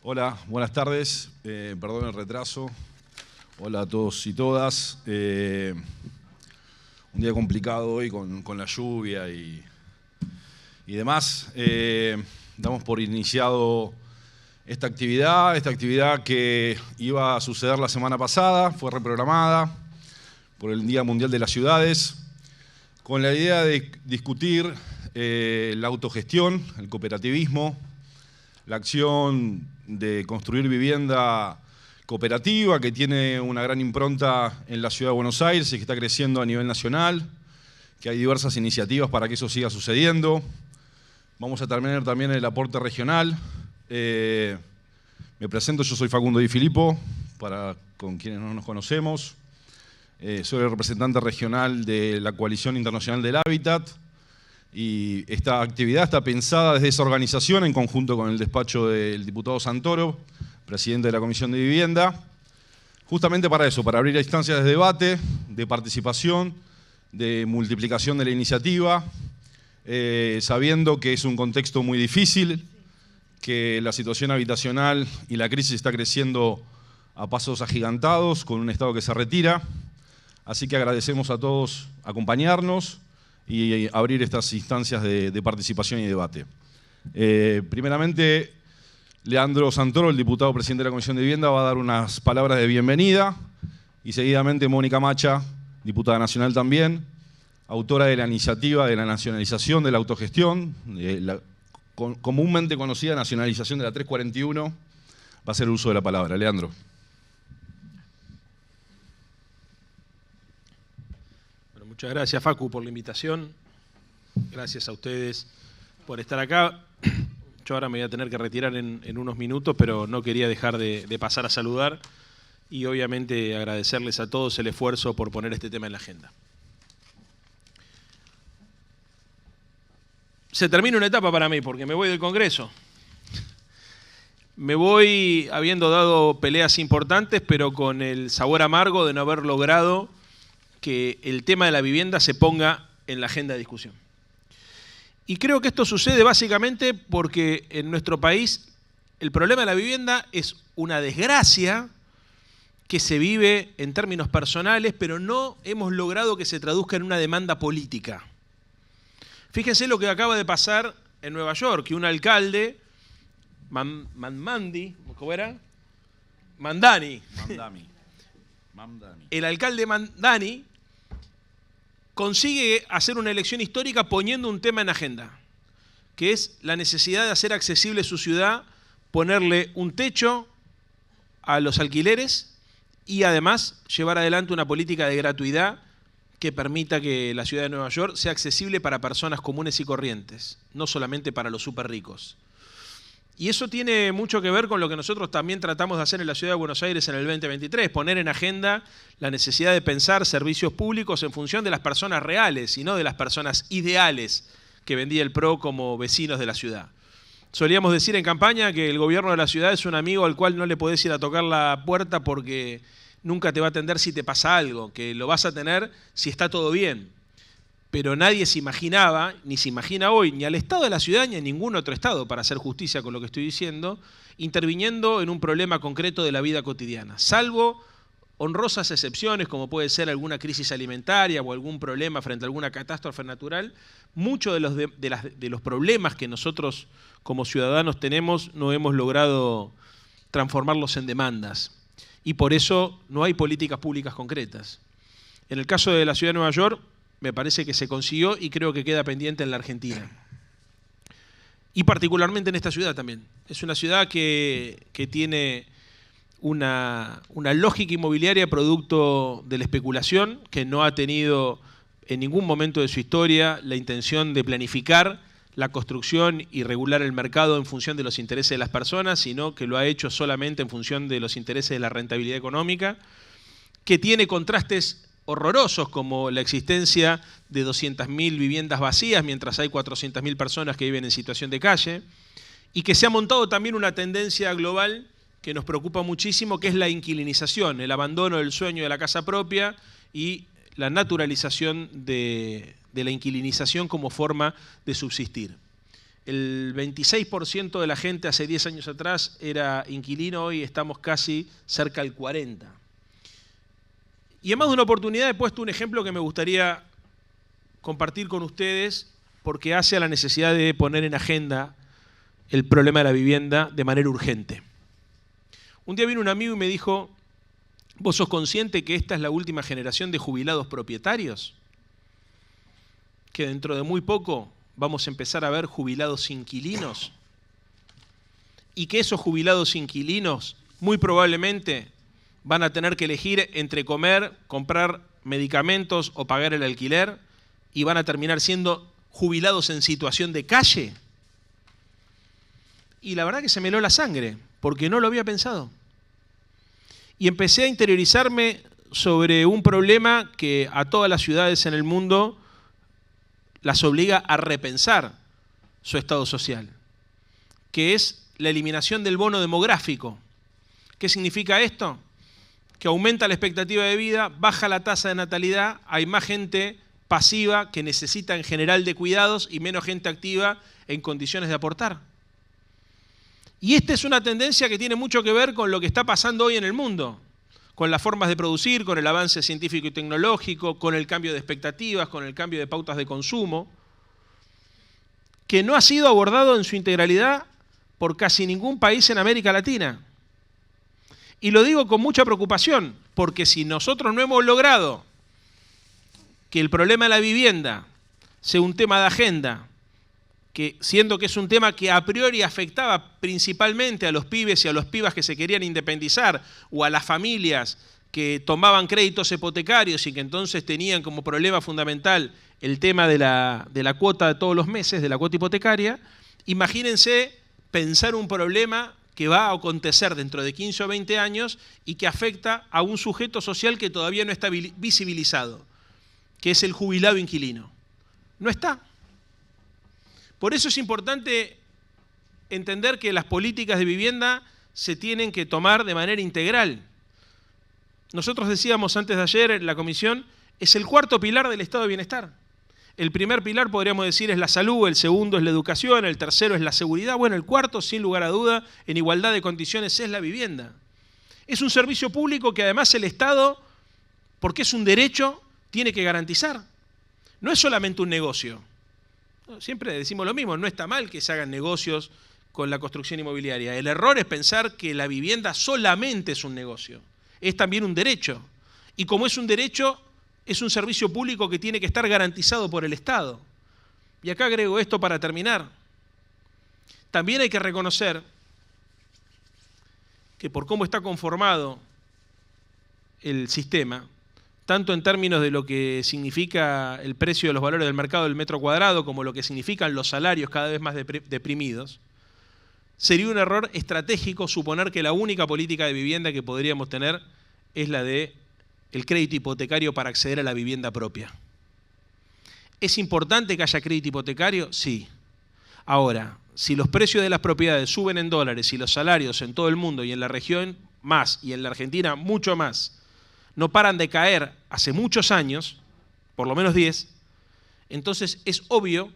Hola, buenas tardes. Perdón el retraso. Hola a todos y todas. Un día complicado hoy con la lluvia y demás. Damos por iniciado esta actividad que iba a suceder la semana pasada, fue reprogramada por el Día Mundial de las Ciudades, con la idea de discutir la autogestión, el cooperativismo, la acción de construir vivienda cooperativa que tiene una gran impronta en la ciudad de Buenos Aires y que está creciendo a nivel nacional, que hay diversas iniciativas para que eso siga sucediendo. Vamos a terminar también el aporte regional. Me presento, yo soy Facundo Di Filippo, con quienes no nos conocemos. Soy el representante regional de la Coalición Internacional del Hábitat. Y esta actividad está pensada desde esa organización en conjunto con el despacho del diputado Santoro, presidente de la Comisión de Vivienda, justamente para eso, para abrir instancias de debate, de participación, de multiplicación de la iniciativa, sabiendo que es un contexto muy difícil, que la situación habitacional y la crisis está creciendo a pasos agigantados, con un Estado que se retira. Así que agradecemos a todos acompañarnos y abrir estas instancias de participación y debate. Primeramente, Leandro Santoro, el diputado presidente de la Comisión de Vivienda, va a dar unas palabras de bienvenida y seguidamente Mónica Macha, diputada nacional también, autora de la iniciativa de la nacionalización de la autogestión, comúnmente conocida nacionalización de la 341, va a hacer uso de la palabra. Leandro. Muchas gracias, Facu, por la invitación. Gracias a ustedes por estar acá. Yo ahora me voy a tener que retirar en unos minutos, pero no quería dejar de pasar a saludar y obviamente agradecerles a todos el esfuerzo por poner este tema en la agenda. Se termina una etapa para mí porque me voy del Congreso. Me voy habiendo dado peleas importantes, pero con el sabor amargo de no haber logrado que el tema de la vivienda se ponga en la agenda de discusión. Y creo que esto sucede básicamente porque en nuestro país el problema de la vivienda es una desgracia que se vive en términos personales, pero no hemos logrado que se traduzca en una demanda política. Fíjense lo que acaba de pasar en Nueva York, que un alcalde, Mamdani. El alcalde Mamdani consigue hacer una elección histórica poniendo un tema en agenda, que es la necesidad de hacer accesible su ciudad, ponerle un techo a los alquileres y además llevar adelante una política de gratuidad que permita que la ciudad de Nueva York sea accesible para personas comunes y corrientes, no solamente para los súper ricos. Y eso tiene mucho que ver con lo que nosotros también tratamos de hacer en la Ciudad de Buenos Aires en el 2023, poner en agenda la necesidad de pensar servicios públicos en función de las personas reales y no de las personas ideales que vendía el PRO como vecinos de la ciudad. Solíamos decir en campaña que el gobierno de la ciudad es un amigo al cual no le podés ir a tocar la puerta porque nunca te va a atender si te pasa algo, que lo vas a tener si está todo bien. Pero nadie se imaginaba, ni se imagina hoy, ni al Estado de la ciudad, ni a ningún otro Estado, para hacer justicia con lo que estoy diciendo, interviniendo en un problema concreto de la vida cotidiana. Salvo honrosas excepciones, como puede ser alguna crisis alimentaria o algún problema frente a alguna catástrofe natural, muchos de los problemas que nosotros como ciudadanos tenemos no hemos logrado transformarlos en demandas. Y por eso no hay políticas públicas concretas. En el caso de la ciudad de Nueva York, me parece que se consiguió y creo que queda pendiente en la Argentina. Y particularmente en esta ciudad también. Es una ciudad que tiene una lógica inmobiliaria producto de la especulación, que no ha tenido en ningún momento de su historia la intención de planificar la construcción y regular el mercado en función de los intereses de las personas, sino que lo ha hecho solamente en función de los intereses de la rentabilidad económica, que tiene contrastes horrorosos como la existencia de 200.000 viviendas vacías mientras hay 400.000 personas que viven en situación de calle y que se ha montado también una tendencia global que nos preocupa muchísimo, que es la inquilinización, el abandono del sueño de la casa propia y la naturalización de la inquilinización como forma de subsistir. el 26% de la gente hace 10 años atrás era inquilino, hoy estamos casi cerca del 40%. Y en más de una oportunidad he puesto un ejemplo que me gustaría compartir con ustedes porque hace a la necesidad de poner en agenda el problema de la vivienda de manera urgente. Un día vino un amigo y me dijo, ¿vos sos consciente que esta es la última generación de jubilados propietarios? Que dentro de muy poco vamos a empezar a ver jubilados inquilinos y que esos jubilados inquilinos muy probablemente van a tener que elegir entre comer, comprar medicamentos o pagar el alquiler y van a terminar siendo jubilados en situación de calle. Y la verdad que se me heló la sangre, porque no lo había pensado. Y empecé a interiorizarme sobre un problema que a todas las ciudades en el mundo las obliga a repensar su estado social, que es la eliminación del bono demográfico. ¿Qué significa esto? Que aumenta la expectativa de vida, baja la tasa de natalidad, hay más gente pasiva que necesita en general de cuidados y menos gente activa en condiciones de aportar. Y esta es una tendencia que tiene mucho que ver con lo que está pasando hoy en el mundo, con las formas de producir, con el avance científico y tecnológico, con el cambio de expectativas, con el cambio de pautas de consumo, que no ha sido abordado en su integralidad por casi ningún país en América Latina. Y lo digo con mucha preocupación, porque si nosotros no hemos logrado que el problema de la vivienda sea un tema de agenda, que siendo que es un tema que a priori afectaba principalmente a los pibes y a las pibas que se querían independizar o a las familias que tomaban créditos hipotecarios y que entonces tenían como problema fundamental el tema de la cuota de todos los meses, de la cuota hipotecaria, imagínense pensar un problema que va a acontecer dentro de 15 o 20 años y que afecta a un sujeto social que todavía no está visibilizado, que es el jubilado inquilino. No está. Por eso es importante entender que las políticas de vivienda se tienen que tomar de manera integral. Nosotros decíamos antes de ayer en la comisión, es el cuarto pilar del estado de bienestar. El primer pilar, podríamos decir, es la salud, el segundo es la educación, el tercero es la seguridad. Bueno, el cuarto, sin lugar a duda, en igualdad de condiciones, es la vivienda. Es un servicio público que además el Estado, porque es un derecho, tiene que garantizar. No es solamente un negocio. Siempre decimos lo mismo, no está mal que se hagan negocios con la construcción inmobiliaria. El error es pensar que la vivienda solamente es un negocio. Es también un derecho. Y como es un derecho, es un servicio público que tiene que estar garantizado por el Estado. Y acá agrego esto para terminar. También hay que reconocer que por cómo está conformado el sistema, tanto en términos de lo que significa el precio de los valores del mercado del metro cuadrado, como lo que significan los salarios cada vez más deprimidos, sería un error estratégico suponer que la única política de vivienda que podríamos tener es la de el crédito hipotecario para acceder a la vivienda propia. ¿Es importante que haya crédito hipotecario? Sí. Ahora, si los precios de las propiedades suben en dólares y los salarios en todo el mundo y en la región más y en la Argentina mucho más, no paran de caer hace muchos años, por lo menos 10, entonces es obvio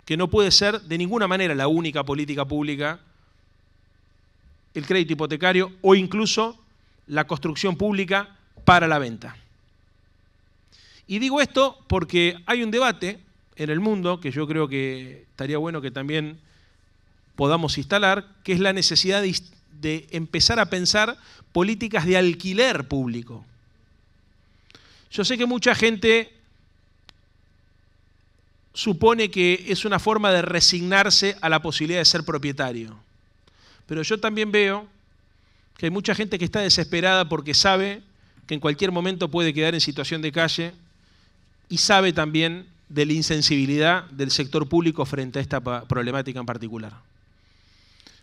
que no puede ser de ninguna manera la única política pública el crédito hipotecario o incluso la construcción pública para la venta. Y digo esto porque hay un debate en el mundo que yo creo que estaría bueno que también podamos instalar, que es la necesidad de empezar a pensar políticas de alquiler público. Yo sé que mucha gente supone que es una forma de resignarse a la posibilidad de ser propietario, pero yo también veo que hay mucha gente que está desesperada porque sabe que en cualquier momento puede quedar en situación de calle y sabe también de la insensibilidad del sector público frente a esta problemática en particular.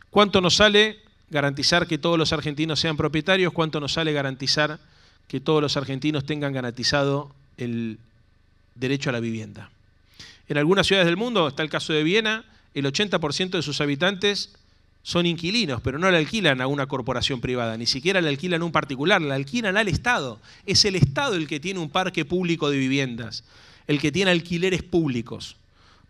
¿Cuánto nos sale garantizar que todos los argentinos sean propietarios? ¿Cuánto nos sale garantizar que todos los argentinos tengan garantizado el derecho a la vivienda? En algunas ciudades del mundo, está el caso de Viena, el 80% de sus habitantes son inquilinos, pero no le alquilan a una corporación privada, ni siquiera le alquilan a un particular, le alquilan al Estado. Es el Estado el que tiene un parque público de viviendas, el que tiene alquileres públicos.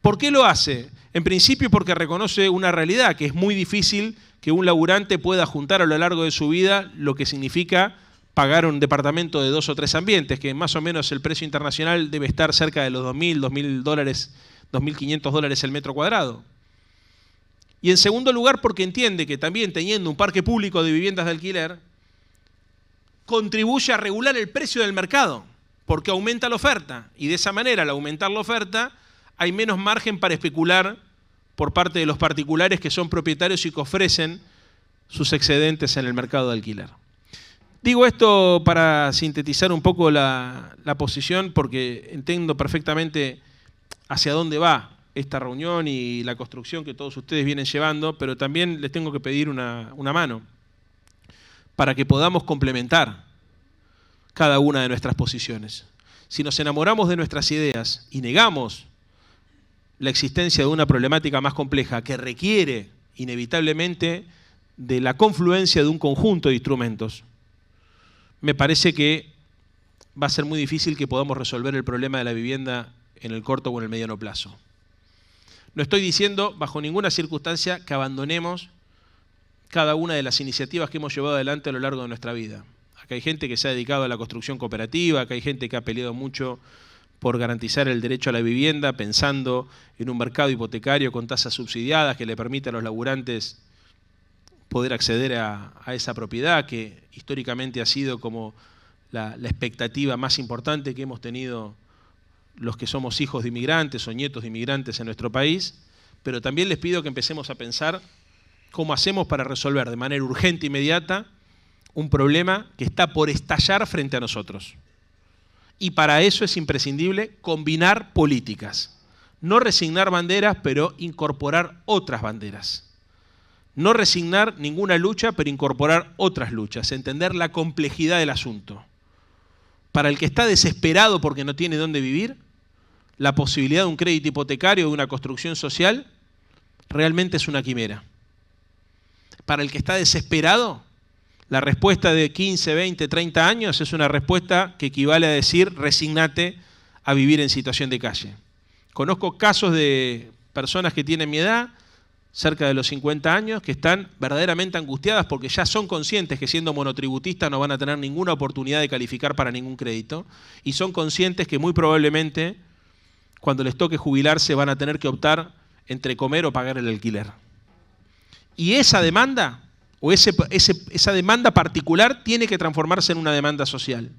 ¿Por qué lo hace? En principio porque reconoce una realidad, que es muy difícil que un laburante pueda juntar a lo largo de su vida lo que significa pagar un departamento de 2 o 3 ambientes, que más o menos el precio internacional debe estar cerca de los $2.000, $2.500 el metro cuadrado. Y en segundo lugar porque entiende que también teniendo un parque público de viviendas de alquiler, contribuye a regular el precio del mercado, porque aumenta la oferta, y de esa manera, al aumentar la oferta, hay menos margen para especular por parte de los particulares que son propietarios y que ofrecen sus excedentes en el mercado de alquiler. Digo esto para sintetizar un poco la posición, porque entiendo perfectamente hacia dónde va esta reunión y la construcción que todos ustedes vienen llevando, pero también les tengo que pedir una mano para que podamos complementar cada una de nuestras posiciones. Si nos enamoramos de nuestras ideas y negamos la existencia de una problemática más compleja que requiere inevitablemente de la confluencia de un conjunto de instrumentos, me parece que va a ser muy difícil que podamos resolver el problema de la vivienda en el corto o en el mediano plazo. No estoy diciendo bajo ninguna circunstancia que abandonemos cada una de las iniciativas que hemos llevado adelante a lo largo de nuestra vida. Acá hay gente que se ha dedicado a la construcción cooperativa, acá hay gente que ha peleado mucho por garantizar el derecho a la vivienda, pensando en un mercado hipotecario con tasas subsidiadas que le permita a los laburantes poder acceder a esa propiedad, que históricamente ha sido como la expectativa más importante que hemos tenido los que somos hijos de inmigrantes o nietos de inmigrantes en nuestro país, pero también les pido que empecemos a pensar cómo hacemos para resolver de manera urgente e inmediata un problema que está por estallar frente a nosotros. Y para eso es imprescindible combinar políticas. No resignar banderas, pero incorporar otras banderas. No resignar ninguna lucha, pero incorporar otras luchas. Entender la complejidad del asunto. Para el que está desesperado porque no tiene dónde vivir, la posibilidad de un crédito hipotecario o de una construcción social realmente es una quimera. Para el que está desesperado, la respuesta de 15, 20, 30 años es una respuesta que equivale a decir resignate a vivir en situación de calle. Conozco casos de personas que tienen mi edad, cerca de los 50 años, que están verdaderamente angustiadas porque ya son conscientes que siendo monotributistas no van a tener ninguna oportunidad de calificar para ningún crédito y son conscientes que muy probablemente cuando les toque jubilarse van a tener que optar entre comer o pagar el alquiler. Y esa demanda, o esa demanda particular, tiene que transformarse en una demanda social.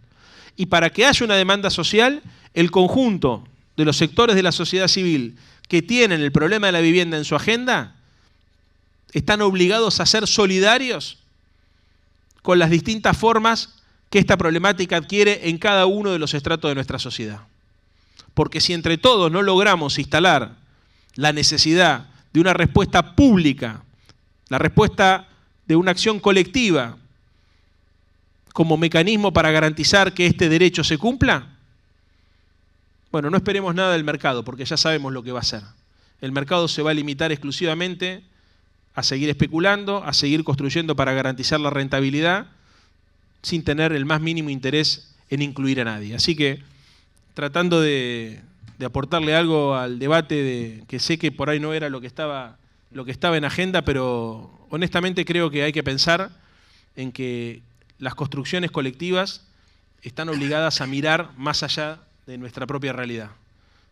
Y para que haya una demanda social, el conjunto de los sectores de la sociedad civil que tienen el problema de la vivienda en su agenda, están obligados a ser solidarios con las distintas formas que esta problemática adquiere en cada uno de los estratos de nuestra sociedad. Porque si entre todos no logramos instalar la necesidad de una respuesta pública, la respuesta de una acción colectiva como mecanismo para garantizar que este derecho se cumpla, bueno, no esperemos nada del mercado, porque ya sabemos lo que va a hacer. El mercado se va a limitar exclusivamente a seguir especulando, a seguir construyendo para garantizar la rentabilidad, sin tener el más mínimo interés en incluir a nadie. Así que, tratando de aportarle algo al debate, que sé que por ahí no era lo que estaba en agenda, pero honestamente creo que hay que pensar en que las construcciones colectivas están obligadas a mirar más allá de nuestra propia realidad.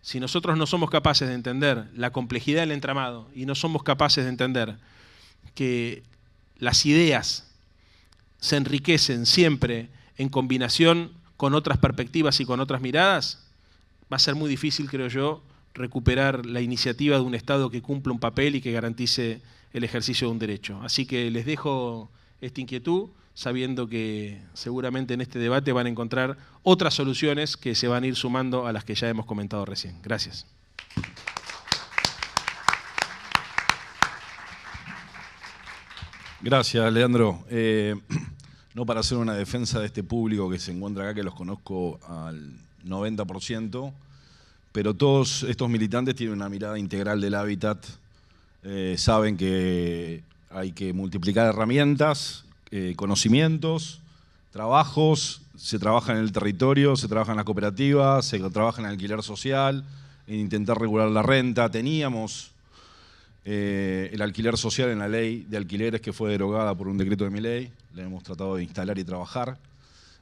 Si nosotros no somos capaces de entender la complejidad del entramado y no somos capaces de entender que las ideas se enriquecen siempre en combinación con otras perspectivas y con otras miradas, va a ser muy difícil, creo yo, recuperar la iniciativa de un Estado que cumpla un papel y que garantice el ejercicio de un derecho. Así que les dejo esta inquietud, sabiendo que seguramente en este debate van a encontrar otras soluciones que se van a ir sumando a las que ya hemos comentado recién. Gracias. Gracias, Leandro. No para hacer una defensa de este público que se encuentra acá, que los conozco al 90%, pero todos estos militantes tienen una mirada integral del hábitat, saben que hay que multiplicar herramientas, conocimientos, trabajos, se trabaja en el territorio, se trabaja en las cooperativas, se trabaja en el alquiler social, en intentar regular la renta. Teníamos el alquiler social en la ley de alquileres que fue derogada por un decreto de Milei. La hemos tratado de instalar y trabajar.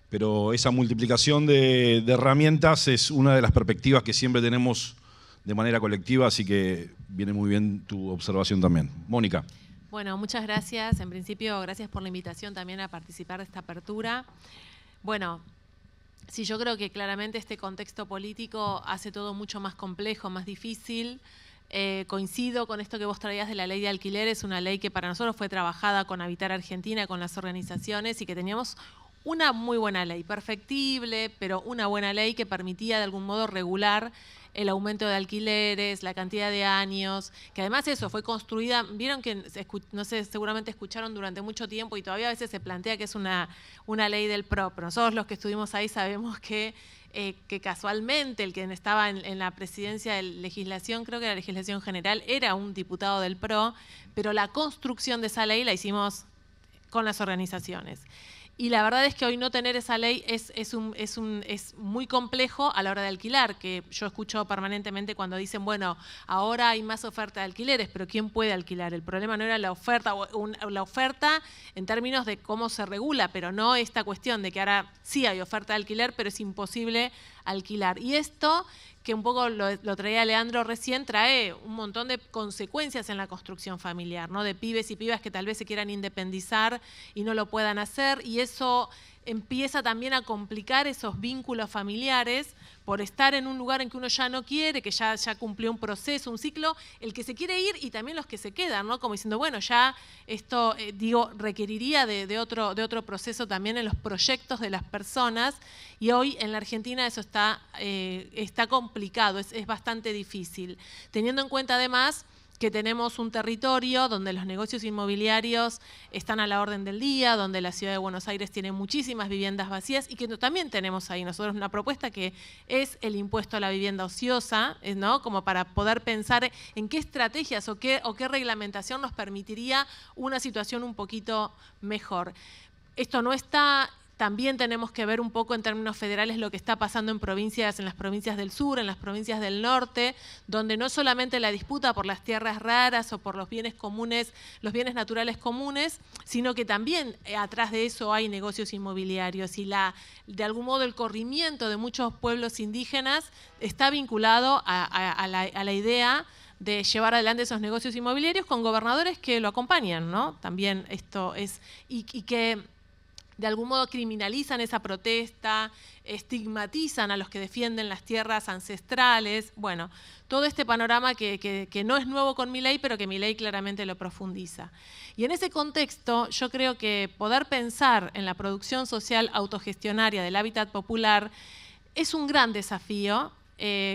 Pero esa multiplicación de herramientas es una de las perspectivas que siempre tenemos de manera colectiva, así que viene muy bien tu observación también. Mónica. Bueno, muchas gracias. En principio, gracias por la invitación también a participar de esta apertura. Bueno, sí, yo creo que claramente este contexto político hace todo mucho más complejo, más difícil. Coincido con esto que vos traías de la ley de alquileres, una ley que para nosotros fue trabajada con Habitar Argentina, con las organizaciones, y que teníamos una muy buena ley, perfectible, pero una buena ley que permitía de algún modo regular el aumento de alquileres, la cantidad de años, que además eso fue construida, vieron que, no sé, seguramente escucharon durante mucho tiempo y todavía a veces se plantea que es una ley del PRO, pero nosotros los que estuvimos ahí sabemos que casualmente el que estaba en la presidencia de legislación, creo que la legislación general, era un diputado del PRO, pero la construcción de esa ley la hicimos con las organizaciones. Y la verdad es que hoy no tener esa ley es muy complejo a la hora de alquilar, que yo escucho permanentemente cuando dicen, bueno, ahora hay más oferta de alquileres, pero ¿quién puede alquilar? El problema no era la oferta, la oferta en términos de cómo se regula, pero no esta cuestión de que ahora sí hay oferta de alquiler, pero es imposible alquilar. Y esto, que un poco lo traía Leandro recién, trae un montón de consecuencias en la construcción familiar, ¿no? De pibes y pibas que tal vez se quieran independizar y no lo puedan hacer, y eso empieza también a complicar esos vínculos familiares por estar en un lugar en que uno ya no quiere, que ya cumplió un proceso, un ciclo, el que se quiere ir y también los que se quedan, ¿no? Como diciendo, bueno, ya esto, requeriría de otro proceso también en los proyectos de las personas, y hoy en la Argentina eso está complicado, es bastante difícil, teniendo en cuenta además que tenemos un territorio donde los negocios inmobiliarios están a la orden del día, donde la Ciudad de Buenos Aires tiene muchísimas viviendas vacías y que también tenemos ahí nosotros una propuesta que es el impuesto a la vivienda ociosa, ¿no? Como para poder pensar en qué estrategias o qué reglamentación nos permitiría una situación un poquito mejor. Esto no está... También tenemos que ver un poco en términos federales lo que está pasando en las provincias del sur, en las provincias del norte, donde no solamente la disputa por las tierras raras o por los bienes comunes, los bienes naturales comunes, sino que también atrás de eso hay negocios inmobiliarios y de algún modo el corrimiento de muchos pueblos indígenas está vinculado a la idea de llevar adelante esos negocios inmobiliarios con gobernadores que lo acompañan, ¿no? También esto es, y que de algún modo criminalizan esa protesta, estigmatizan a los que defienden las tierras ancestrales. Bueno, todo este panorama que no es nuevo con Milei, pero que Milei claramente lo profundiza. Y en ese contexto, yo creo que poder pensar en la producción social autogestionaria del hábitat popular es un gran desafío.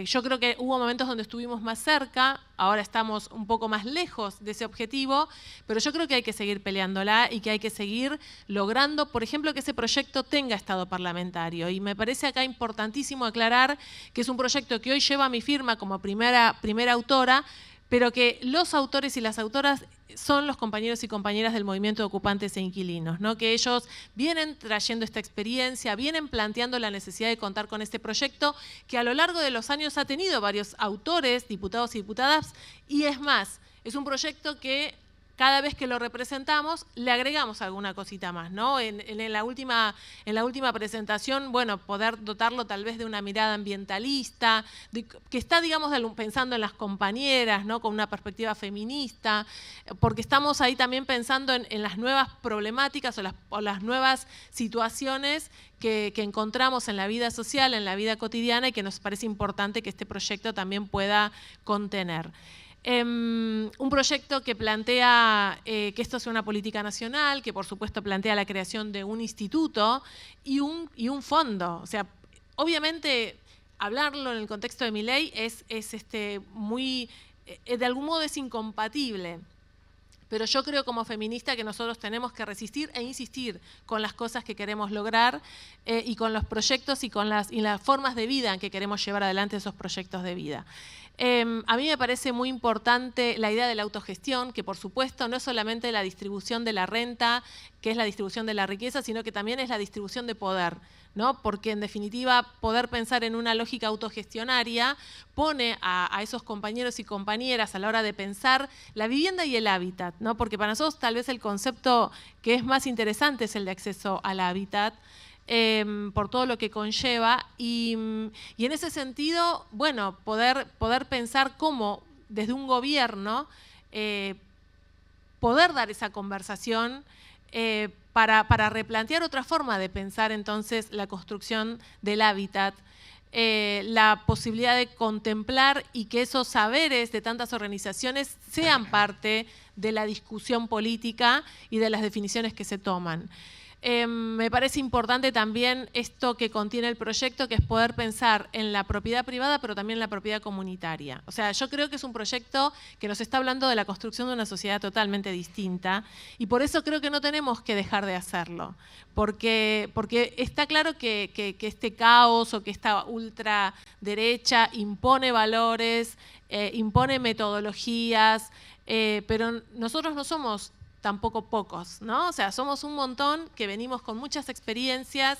Yo creo que hubo momentos donde estuvimos más cerca, ahora estamos un poco más lejos de ese objetivo, pero yo creo que hay que seguir peleándola y que hay que seguir logrando, por ejemplo, que ese proyecto tenga estado parlamentario. Y me parece acá importantísimo aclarar que es un proyecto que hoy lleva mi firma como primera autora, pero que los autores y las autoras son los compañeros y compañeras del movimiento de ocupantes e inquilinos, ¿no? Que ellos vienen trayendo esta experiencia, vienen planteando la necesidad de contar con este proyecto que a lo largo de los años ha tenido varios autores, diputados y diputadas, y es más, es un proyecto que cada vez que lo representamos le agregamos alguna cosita más, ¿no? En la última presentación, bueno, poder dotarlo tal vez de una mirada ambientalista, que está, digamos, pensando en las compañeras, ¿no? Con una perspectiva feminista, porque estamos ahí también pensando en las nuevas problemáticas o las nuevas situaciones que encontramos en la vida social, en la vida cotidiana, y que nos parece importante que este proyecto también pueda contener. Un proyecto que plantea que esto sea una política nacional, que por supuesto plantea la creación de un instituto y un fondo. O sea, obviamente hablarlo en el contexto de Milei es muy, de algún modo es incompatible. Pero yo creo como feminista que nosotros tenemos que resistir e insistir con las cosas que queremos lograr y con los proyectos y las formas de vida en que queremos llevar adelante esos proyectos de vida. A mí me parece muy importante la idea de la autogestión, que por supuesto no es solamente la distribución de la renta, que es la distribución de la riqueza, sino que también es la distribución de poder, ¿no? Porque en definitiva poder pensar en una lógica autogestionaria pone a esos compañeros y compañeras a la hora de pensar la vivienda y el hábitat, ¿no? Porque para nosotros tal vez el concepto que es más interesante es el de acceso al hábitat, por todo lo que conlleva y en ese sentido, bueno, poder pensar cómo desde un gobierno poder dar esa conversación para replantear otra forma de pensar entonces la construcción del hábitat, la posibilidad de contemplar y que esos saberes de tantas organizaciones sean parte de la discusión política y de las definiciones que se toman. Me parece importante también esto que contiene el proyecto, que es poder pensar en la propiedad privada, pero también en la propiedad comunitaria. O sea, yo creo que es un proyecto que nos está hablando de la construcción de una sociedad totalmente distinta y por eso creo que no tenemos que dejar de hacerlo. Porque está claro que este caos o que esta ultraderecha impone valores, impone metodologías, pero nosotros no somos tampoco pocos, ¿no? O sea, somos un montón que venimos con muchas experiencias,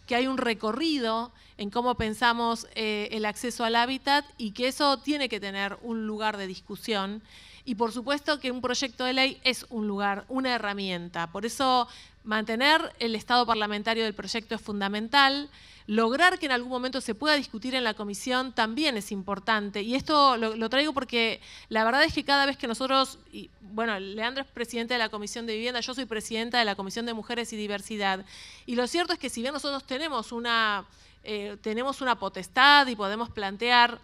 que hay un recorrido en cómo pensamos el acceso al hábitat y que eso tiene que tener un lugar de discusión. Y por supuesto que un proyecto de ley es un lugar, una herramienta. Por eso mantener el estado parlamentario del proyecto es fundamental. Lograr que en algún momento se pueda discutir en la comisión también es importante. Y esto lo traigo porque la verdad es que cada vez que nosotros, bueno, Leandro es presidente de la Comisión de Vivienda, yo soy presidenta de la Comisión de Mujeres y Diversidad. Y lo cierto es que si bien nosotros tenemos una potestad y podemos plantear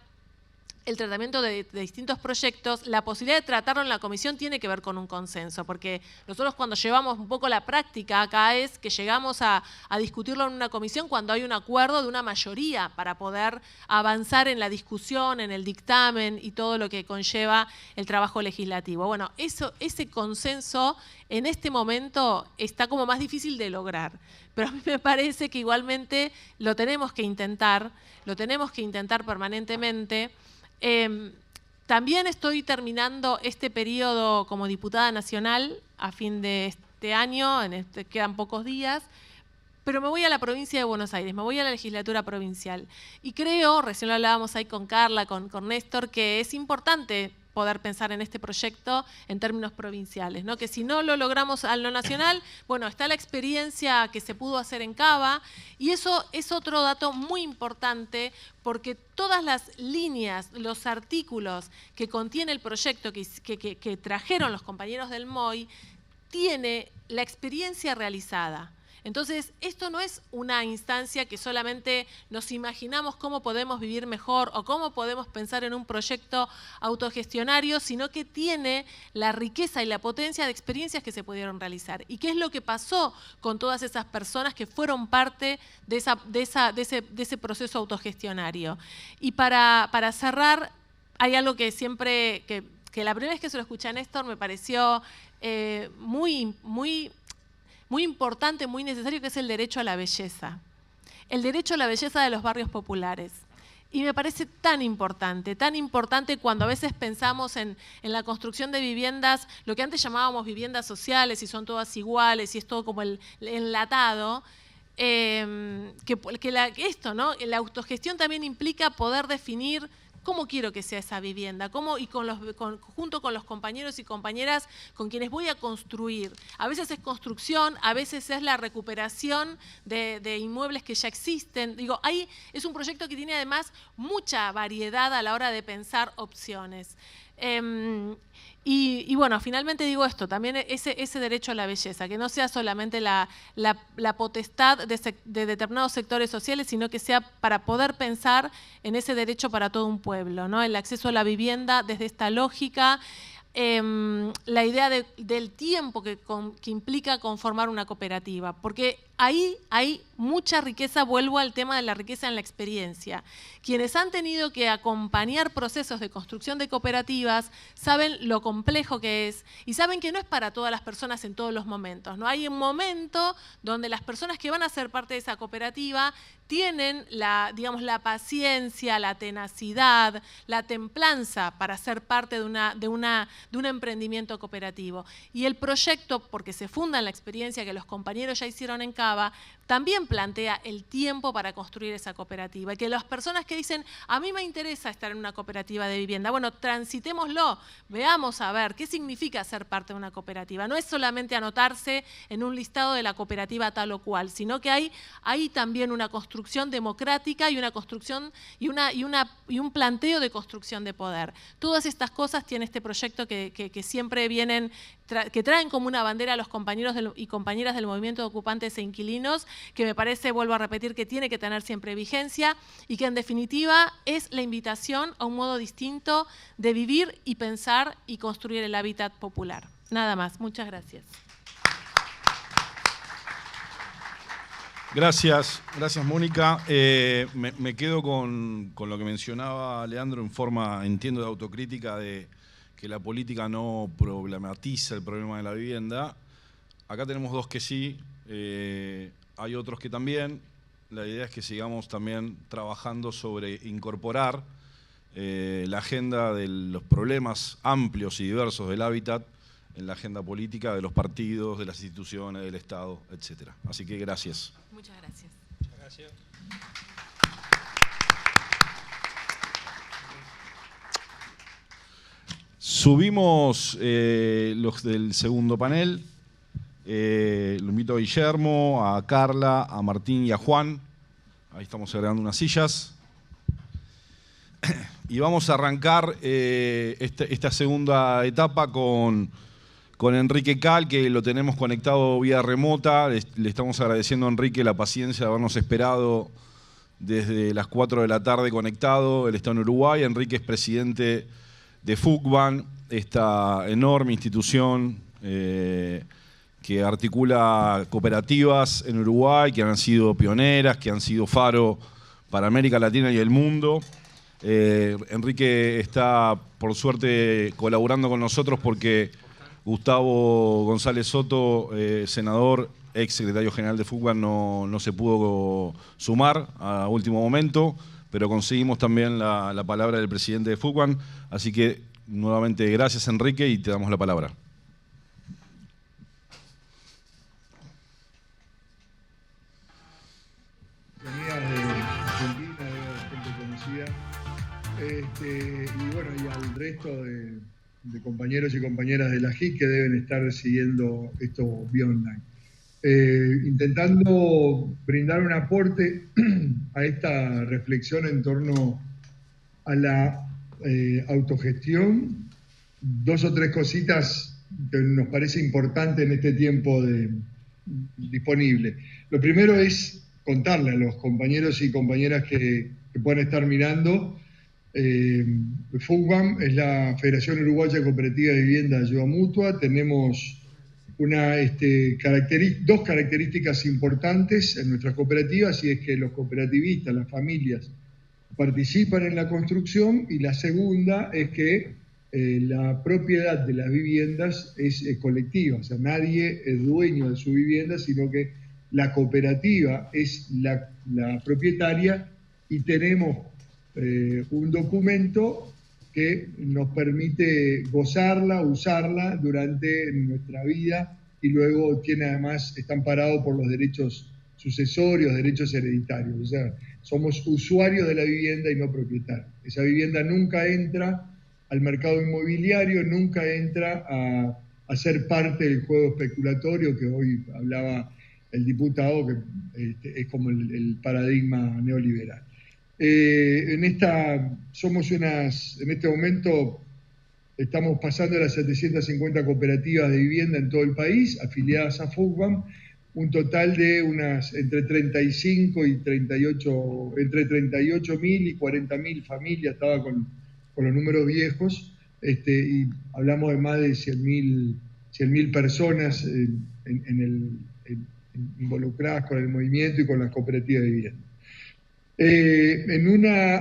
el tratamiento de distintos proyectos, la posibilidad de tratarlo en la comisión tiene que ver con un consenso, porque nosotros cuando llevamos un poco la práctica acá es que llegamos a discutirlo en una comisión cuando hay un acuerdo de una mayoría para poder avanzar en la discusión, en el dictamen y todo lo que conlleva el trabajo legislativo. Bueno, ese consenso en este momento está como más difícil de lograr, pero a mí me parece que igualmente lo tenemos que intentar permanentemente. También estoy terminando este periodo como diputada nacional a fin de este año, quedan pocos días, pero me voy a la provincia de Buenos Aires, me voy a la legislatura provincial. Y creo, recién lo hablábamos ahí con Carla, con Néstor, que es importante poder pensar en este proyecto en términos provinciales, ¿no? Que si no lo logramos a lo nacional, bueno, está la experiencia que se pudo hacer en Cava, y eso es otro dato muy importante, porque todas las líneas, los artículos que contiene el proyecto que trajeron los compañeros del MOI, tiene la experiencia realizada. Entonces, esto no es una instancia que solamente nos imaginamos cómo podemos vivir mejor o cómo podemos pensar en un proyecto autogestionario, sino que tiene la riqueza y la potencia de experiencias que se pudieron realizar. ¿Y qué es lo que pasó con todas esas personas que fueron parte de ese proceso autogestionario? Y para cerrar, hay algo que siempre, que la primera vez que se lo escuché a Néstor me pareció muy importante, muy necesario, que es el derecho a la belleza. El derecho a la belleza de los barrios populares. Y me parece tan importante cuando a veces pensamos en la construcción de viviendas, lo que antes llamábamos viviendas sociales, y son todas iguales, y es todo como el enlatado, esto, ¿no? La autogestión también implica poder definir cómo quiero que sea esa vivienda, junto con los compañeros y compañeras con quienes voy a construir. A veces es construcción, a veces es la recuperación de inmuebles que ya existen. Digo, ahí es un proyecto que tiene además mucha variedad a la hora de pensar opciones. Y bueno, finalmente digo esto, también ese derecho a la belleza, que no sea solamente la potestad de determinados sectores sociales, sino que sea para poder pensar en ese derecho para todo un pueblo, ¿no? El acceso a la vivienda desde esta lógica, la idea del tiempo que implica conformar una cooperativa, porque ahí hay mucha riqueza. Vuelvo al tema de la riqueza en la experiencia. Quienes han tenido que acompañar procesos de construcción de cooperativas saben lo complejo que es y saben que no es para todas las personas en todos los momentos, ¿no? Hay un momento donde las personas que van a ser parte de esa cooperativa tienen la paciencia, la tenacidad, la templanza para ser parte de un emprendimiento cooperativo. Y el proyecto, porque se funda en la experiencia que los compañeros ya hicieron en Cava, comentaba, también plantea el tiempo para construir esa cooperativa. Y que las personas que dicen, a mí me interesa estar en una cooperativa de vivienda, bueno, transitémoslo, veamos a ver qué significa ser parte de una cooperativa. No es solamente anotarse en un listado de la cooperativa tal o cual, sino que hay también una construcción democrática y una construcción y un planteo de construcción de poder. Todas estas cosas tiene este proyecto que siempre vienen, que traen como una bandera a los compañeros y compañeras del movimiento de ocupantes e inquilinos, que me parece, vuelvo a repetir, que tiene que tener siempre vigencia y que en definitiva es la invitación a un modo distinto de vivir y pensar y construir el hábitat popular. Nada más. Muchas gracias. Gracias Mónica. Me quedo con lo que mencionaba Leandro en forma, entiendo, de autocrítica, de que la política no problematiza el problema de la vivienda. Acá tenemos dos que sí, hay otros que también. La idea es que sigamos también trabajando sobre incorporar la agenda de los problemas amplios y diversos del hábitat en la agenda política de los partidos, de las instituciones, del Estado, etc. Así que gracias. Muchas gracias. Muchas gracias. Subimos los del segundo panel. Lo invito a Guillermo, a Carla, a Martín y a Juan. Ahí estamos agregando unas sillas. Y vamos a arrancar esta segunda etapa con Enrique Cal, que lo tenemos conectado vía remota. Le estamos agradeciendo a Enrique la paciencia de habernos esperado desde las 4 de la tarde conectado. Él está en Uruguay. Enrique es presidente de FUCBAN, esta enorme institución que articula cooperativas en Uruguay, que han sido pioneras, que han sido faro para América Latina y el mundo. Enrique está, por suerte, colaborando con nosotros porque Gustavo González Soto, senador, ex secretario general de FUCBAN, no se pudo sumar a último momento, pero conseguimos también la palabra del presidente de FUCBAN. Así que, nuevamente, gracias, Enrique, y te damos la palabra. Venía de Argentina, de gente conocida. Y bueno, y al resto de compañeros y compañeras de la JIC que deben estar siguiendo esto vía online. Intentando brindar un aporte a esta reflexión en torno a la autogestión, dos o tres cositas que nos parece importante en este tiempo disponible. Lo primero es contarle a los compañeros y compañeras que puedan estar mirando. FUCBAN es la Federación Uruguaya Cooperativa de Vivienda de Ayuda Mutua. Tenemos dos características importantes en nuestras cooperativas, y es que los cooperativistas, las familias, participan en la construcción, y la segunda es que la propiedad de las viviendas es colectiva, o sea, nadie es dueño de su vivienda, sino que la cooperativa es la propietaria, y tenemos un documento que nos permite gozarla, usarla durante nuestra vida, y luego está amparado por los derechos sucesorios, derechos hereditarios. O sea, somos usuarios de la vivienda y no propietarios. Esa vivienda nunca entra al mercado inmobiliario, nunca entra a ser parte del juego especulatorio que hoy hablaba el diputado, que es como el paradigma neoliberal. En este momento estamos pasando a las 750 cooperativas de vivienda en todo el país, afiliadas a FUCBAN, un total de entre 38.000 y 40.000 familias, estaba con los números viejos, y hablamos de más de 100.000 personas involucradas con el movimiento y con las cooperativas de vivienda.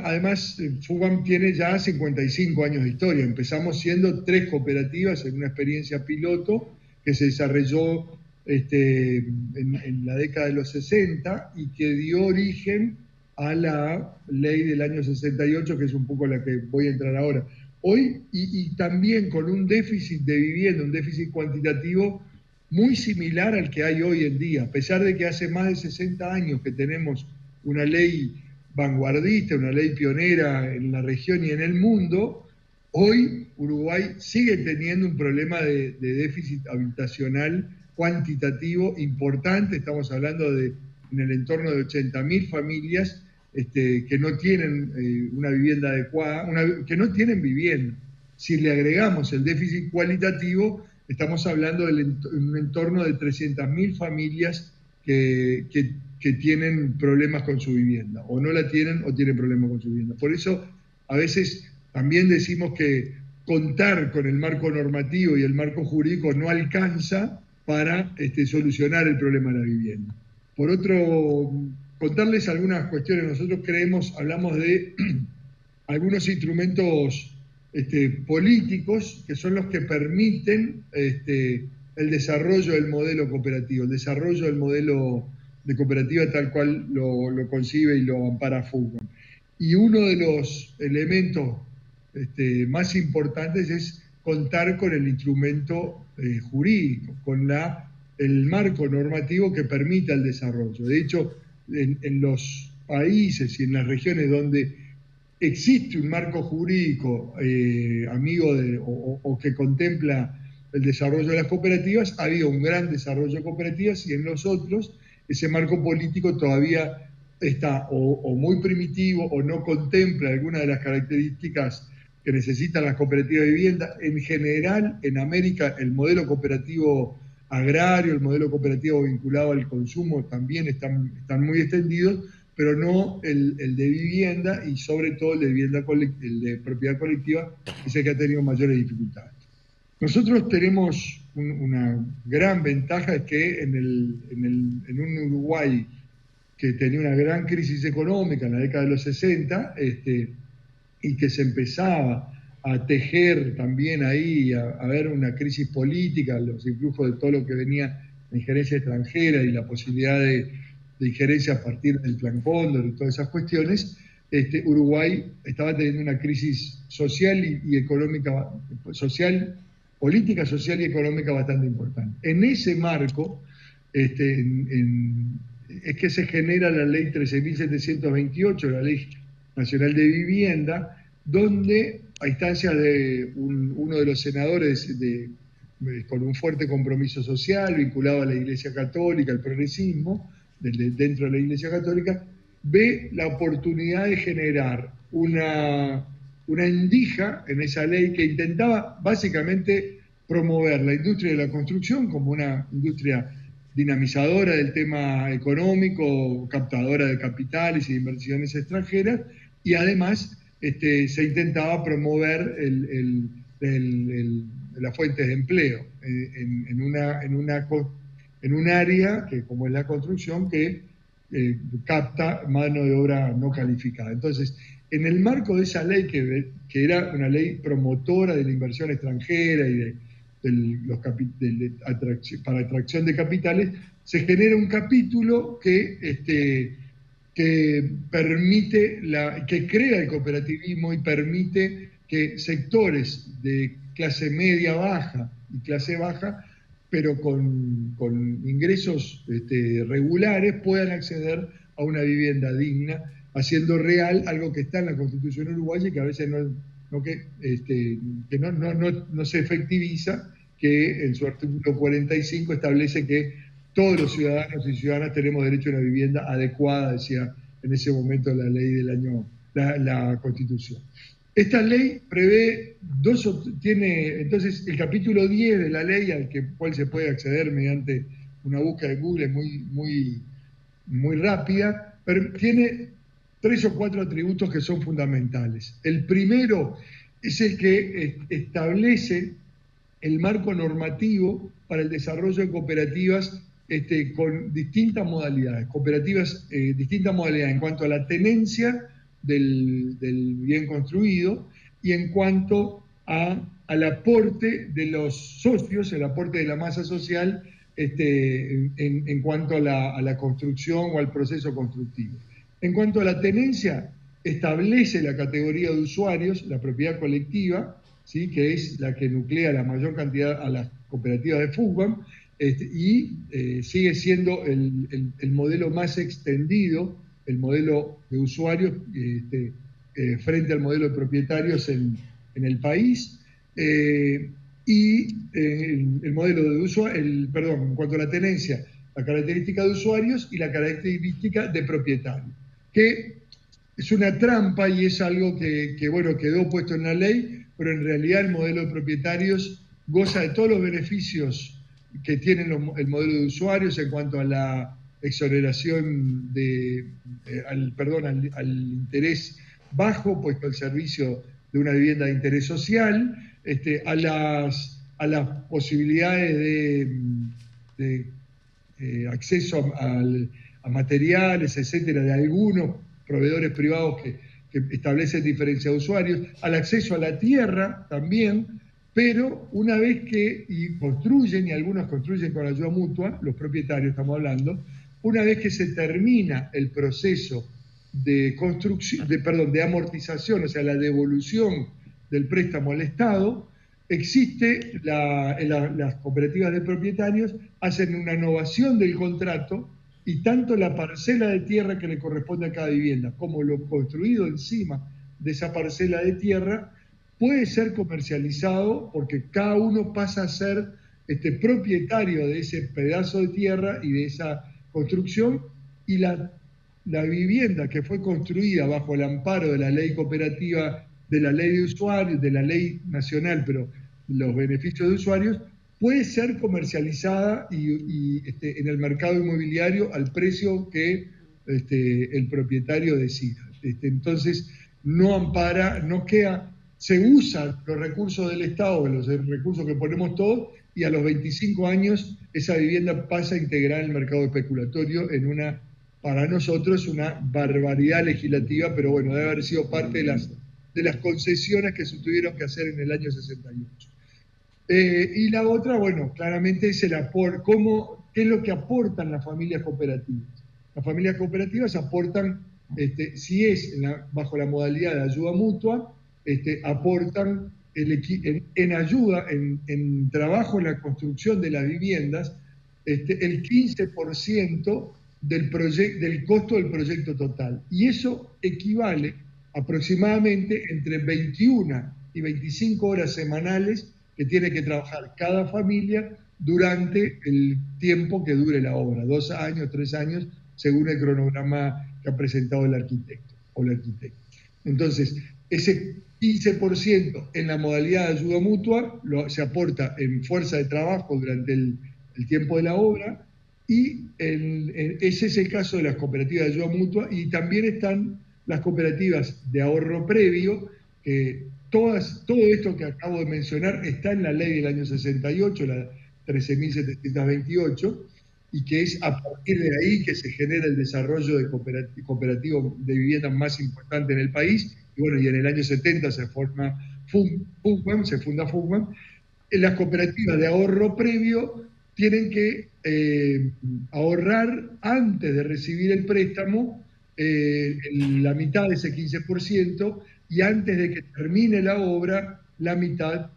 Además, FUCBAN tiene ya 55 años de historia. Empezamos siendo 3 cooperativas en una experiencia piloto que se desarrolló en la década de los 60 y que dio origen a la ley del año 68, que es un poco la que voy a entrar ahora. Hoy, y también con un déficit de vivienda, un déficit cuantitativo muy similar al que hay hoy en día, a pesar de que hace más de 60 años que tenemos una ley vanguardista, una ley pionera en la región y en el mundo. Hoy Uruguay sigue teniendo un problema de déficit habitacional cuantitativo importante. Estamos hablando de en el entorno de 80.000 familias que no tienen una vivienda adecuada, que no tienen vivienda. Si le agregamos el déficit cualitativo, estamos hablando de un entorno de 300.000 familias que tienen problemas con su vivienda, o no la tienen o tienen problemas con su vivienda. Por eso, a veces también decimos que contar con el marco normativo y el marco jurídico no alcanza para solucionar el problema de la vivienda. Por otro, contarles algunas cuestiones. Nosotros hablamos de algunos instrumentos políticos que son los que permiten el desarrollo del modelo cooperativo, el desarrollo del modelo de cooperativa tal cual lo concibe y lo ampara Fugman. Y uno de los elementos más importantes es contar con el instrumento jurídico, con el marco normativo que permita el desarrollo. De hecho, en los países y en las regiones donde existe un marco jurídico o que contempla el desarrollo de las cooperativas, ha habido un gran desarrollo de cooperativas, y en los otros ese marco político todavía está o muy primitivo o no contempla algunas de las características que necesitan las cooperativas de vivienda. En general, en América, el modelo cooperativo agrario, el modelo cooperativo vinculado al consumo también están muy extendidos, pero no el de vivienda, y sobre todo el de vivienda el de propiedad colectiva, que es el que ha tenido mayores dificultades. Nosotros tenemos una gran ventaja, es que en un Uruguay que tenía una gran crisis económica en la década de los 60, y que se empezaba a tejer también ahí, a ver una crisis política, los influjos de todo lo que venía de injerencia extranjera y la posibilidad de injerencia a partir del Plan Cóndor y todas esas cuestiones, Uruguay estaba teniendo una crisis social y económica, política, social y económica bastante importante. En ese marco es que se genera la ley 13.728, la Ley Nacional de Vivienda, donde a instancias de uno de los senadores con un fuerte compromiso social vinculado a la Iglesia Católica, al progresismo, dentro de la Iglesia Católica, ve la oportunidad de generar una endija en esa ley que intentaba básicamente promover la industria de la construcción como una industria dinamizadora del tema económico, captadora de capitales y de inversiones extranjeras, y además se intentaba promover las fuentes de empleo en un área que, como es la construcción, que capta mano de obra no calificada. Entonces, en el marco de esa ley, que era una ley promotora de la inversión extranjera y para atracción de capitales, se genera un capítulo que permite, que crea el cooperativismo y permite que sectores de clase media baja y clase baja, pero con ingresos regulares, puedan acceder a una vivienda digna, haciendo real algo que está en la Constitución uruguaya y que a veces no se efectiviza, que en su artículo 45 establece que todos los ciudadanos y ciudadanas tenemos derecho a una vivienda adecuada, decía en ese momento la ley la Constitución. Esta ley prevé entonces el capítulo 10 de la ley, al cual se puede acceder mediante una búsqueda de Google muy rápida, pero tiene 3 o 4 atributos que son fundamentales. El primero es el que establece el marco normativo para el desarrollo de cooperativas con distintas modalidades, distintas modalidades en cuanto a la tenencia del bien construido y en cuanto al aporte de los socios, el aporte de la masa social en cuanto a la construcción o al proceso constructivo. En cuanto a la tenencia, establece la categoría de usuarios, la propiedad colectiva, ¿sí?, que es la que nuclea la mayor cantidad a las cooperativas de Fugman, sigue siendo el modelo más extendido, el modelo de usuarios frente al modelo de propietarios en el país. El modelo de usuario, en cuanto a la tenencia, la característica de usuarios y la característica de propietarios, que es una trampa y es algo que quedó puesto en la ley, pero en realidad el modelo de propietarios goza de todos los beneficios que tienen el modelo de usuarios en cuanto a la exoneración al interés bajo puesto al servicio de una vivienda de interés social, a las posibilidades de acceso a materiales, etcétera, de algunos proveedores privados que establecen diferencia de usuarios, al acceso a la tierra también, pero una vez que construyen, y algunos construyen con ayuda mutua, los propietarios estamos hablando, una vez que se termina el proceso de construcción, de amortización, o sea, la devolución del préstamo al Estado, existe las cooperativas de propietarios hacen una innovación del contrato y tanto la parcela de tierra que le corresponde a cada vivienda como lo construido encima de esa parcela de tierra puede ser comercializado porque cada uno pasa a ser propietario de ese pedazo de tierra y de esa construcción, y la vivienda que fue construida bajo el amparo de la ley cooperativa, de la ley de usuarios, de la ley nacional, pero los beneficios de usuarios, puede ser comercializada en el mercado inmobiliario al precio que el propietario decida. Entonces, no ampara, no queda, se usan los recursos del Estado, los recursos que ponemos todos, y a los 25 años esa vivienda pasa a integrar el mercado especulatorio en una, para nosotros, una barbaridad legislativa, pero bueno, debe haber sido parte de las concesiones que se tuvieron que hacer en el año 68. Y la otra, bueno, claramente es el aporte, ¿qué es lo que aportan las familias cooperativas? Las familias cooperativas aportan, si es bajo la modalidad de ayuda mutua, aportan en ayuda, en trabajo en la construcción de las viviendas, el 15% del costo del proyecto total. Y eso equivale aproximadamente entre 21 y 25 horas semanales que tiene que trabajar cada familia durante el tiempo que dure la obra, 2 años, 3 años, según el cronograma que ha presentado el arquitecto o la arquitecta. Entonces, ese 15% en la modalidad de ayuda mutua se aporta en fuerza de trabajo durante el tiempo de la obra, y ese es el caso de las cooperativas de ayuda mutua, y también están las cooperativas de ahorro previo, que todo esto que acabo de mencionar está en la ley del año 68, la 13.728, y que es a partir de ahí que se genera el desarrollo de cooperativo de viviendas más importante en el país. Y bueno, y en el año 70 se funda FUNGAM. Las cooperativas de ahorro previo tienen que ahorrar antes de recibir el préstamo la mitad de ese 15%, y antes de que termine la obra la mitad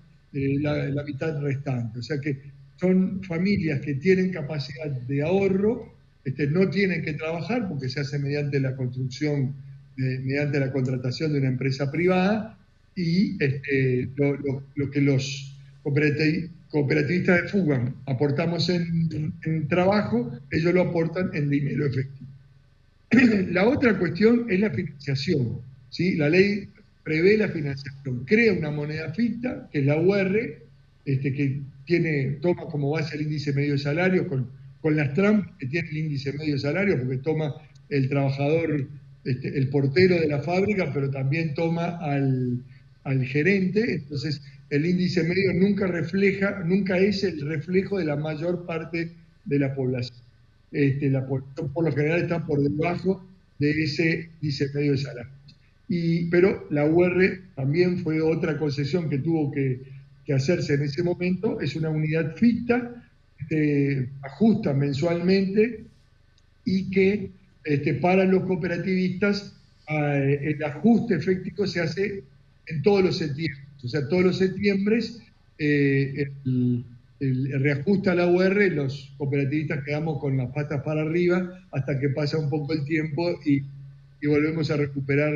restante. O sea que son familias que tienen capacidad de ahorro, no tienen que trabajar porque se hace mediante la construcción, mediante la contratación de una empresa privada, y lo que los cooperativistas de FUGAM aportamos en trabajo, ellos lo aportan en dinero efectivo. La otra cuestión es la financiación, ¿sí? La ley prevé la financiación, crea una moneda ficta, que es la UR, que toma como base el índice medio de salario, con las trampas que tiene el índice medio de salario, porque toma el trabajador, el portero de la fábrica, pero también toma al gerente. Entonces el índice medio nunca es el reflejo de la mayor parte de la población. La población por lo general está por debajo de ese índice medio de salario. Pero la UR también fue otra concesión que tuvo que hacerse en ese momento. Es una unidad ficta, ajusta mensualmente, y que para los cooperativistas el ajuste efectivo se hace en todos los septiembres. O sea, todos los septiembres reajusta la UR, los cooperativistas quedamos con las patas para arriba hasta que pasa un poco el tiempo y volvemos a recuperar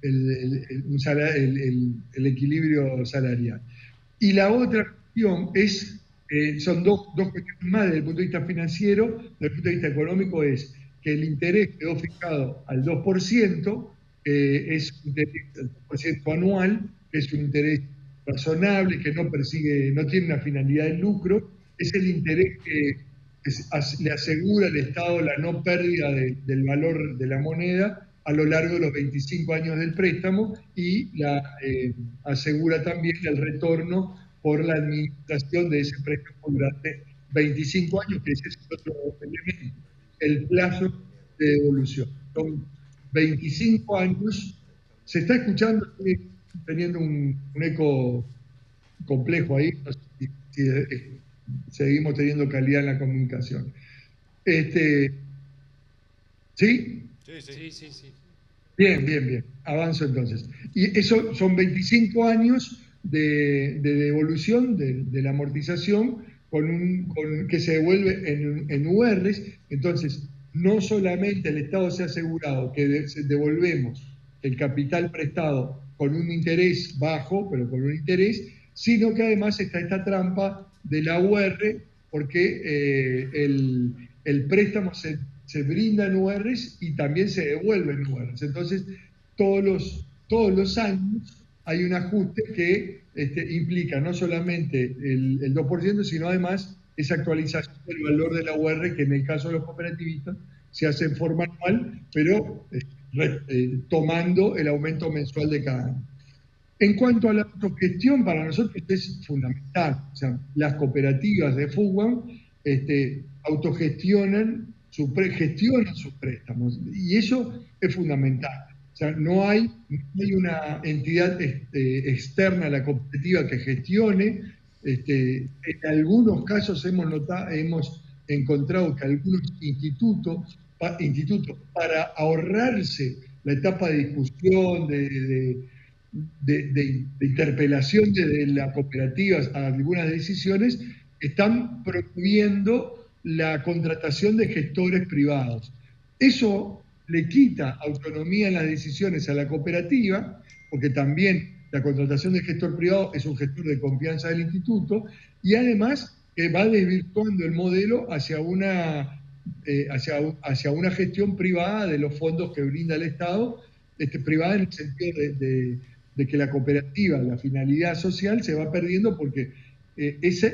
el equilibrio salarial. Y la otra cuestión son dos cuestiones más desde el punto de vista financiero. Desde el punto de vista económico es que el interés quedó fijado al 2%, es un interés del 2% anual, que es un interés razonable, que no tiene una finalidad de lucro, es el interés que le asegura al Estado la no pérdida del valor de la moneda a lo largo de los 25 años del préstamo y asegura también el retorno por la administración de ese préstamo durante 25 años, que ese es otro elemento, el plazo de devolución. Son 25 años. Se está escuchando, estoy teniendo un eco complejo ahí, no sé si seguimos teniendo calidad en la comunicación. ¿Sí? Sí. Bien. Avanzo entonces. Y eso son 25 años de devolución de la amortización que se devuelve en URs. Entonces, no solamente el Estado se ha asegurado que devolvemos el capital prestado con un interés bajo, pero con un interés, sino que además está esta trampa de la UR, porque el préstamo se brinda en URs y también se devuelve en URs. Entonces, todos los años hay un ajuste que implica no solamente el 2%, sino además esa actualización del valor de la UR, que en el caso de los cooperativistas se hace en forma anual, pero tomando el aumento mensual de cada año. En cuanto a la autogestión, para nosotros es fundamental. O sea, las cooperativas de FUWAM autogestionan gestionan sus préstamos, y eso es fundamental. O sea, no hay una entidad externa a la cooperativa que gestione. En algunos casos hemos encontrado que algunos institutos, para ahorrarse la etapa de discusión, de interpelación de la cooperativa a algunas decisiones, están promoviendo la contratación de gestores privados. Eso le quita autonomía en las decisiones a la cooperativa, porque también la contratación de gestor privado es un gestor de confianza del instituto, y además va desvirtuando el modelo hacia una gestión privada de los fondos que brinda el Estado, privada en el sentido de que la cooperativa, la finalidad social, se va perdiendo porque esa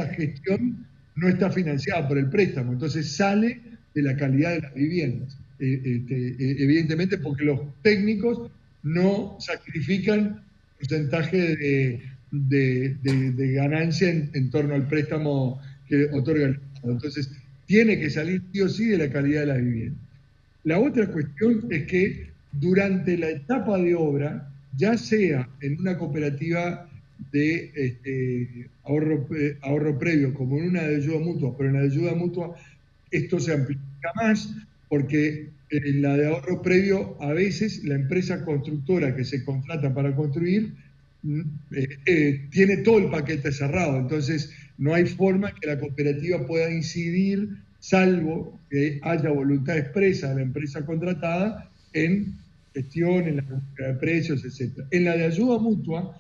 gestión no está financiada por el préstamo, entonces sale de la calidad de las viviendas. Evidentemente porque los técnicos no sacrifican porcentaje de ganancia en torno al préstamo que otorga el Estado. Entonces tiene que salir sí o sí de la calidad de las viviendas. La otra cuestión es que durante la etapa de obra, ya sea en una cooperativa de ahorro previo como en una de ayuda mutua, pero en la de ayuda mutua esto se amplifica más, porque en la de ahorro previo a veces la empresa constructora que se contrata para construir tiene todo el paquete cerrado, entonces no hay forma que la cooperativa pueda incidir, salvo que haya voluntad expresa de la empresa contratada en gestión, en la búsqueda de precios, etc. En la de ayuda mutua,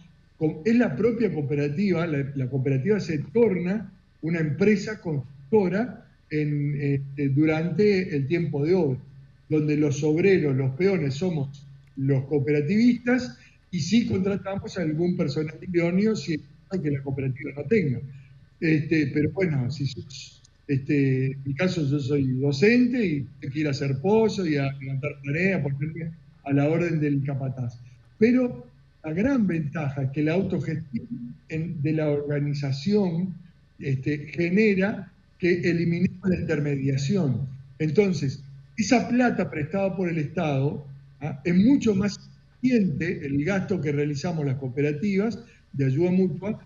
es la propia cooperativa, la cooperativa se torna una empresa constructora durante el tiempo de obra, donde los obreros, los peones, somos los cooperativistas, y sí contratamos a algún personal idóneo si hay que la cooperativa no tenga. Pero bueno, en mi caso yo soy docente y tengo que ir a hacer pozo y a levantar tareas, ponerme a la orden del capataz. Pero la gran ventaja es que la autogestión de la organización genera que eliminemos la intermediación. Entonces, esa plata prestada por el Estado es mucho más eficiente el gasto que realizamos las cooperativas de ayuda mutua,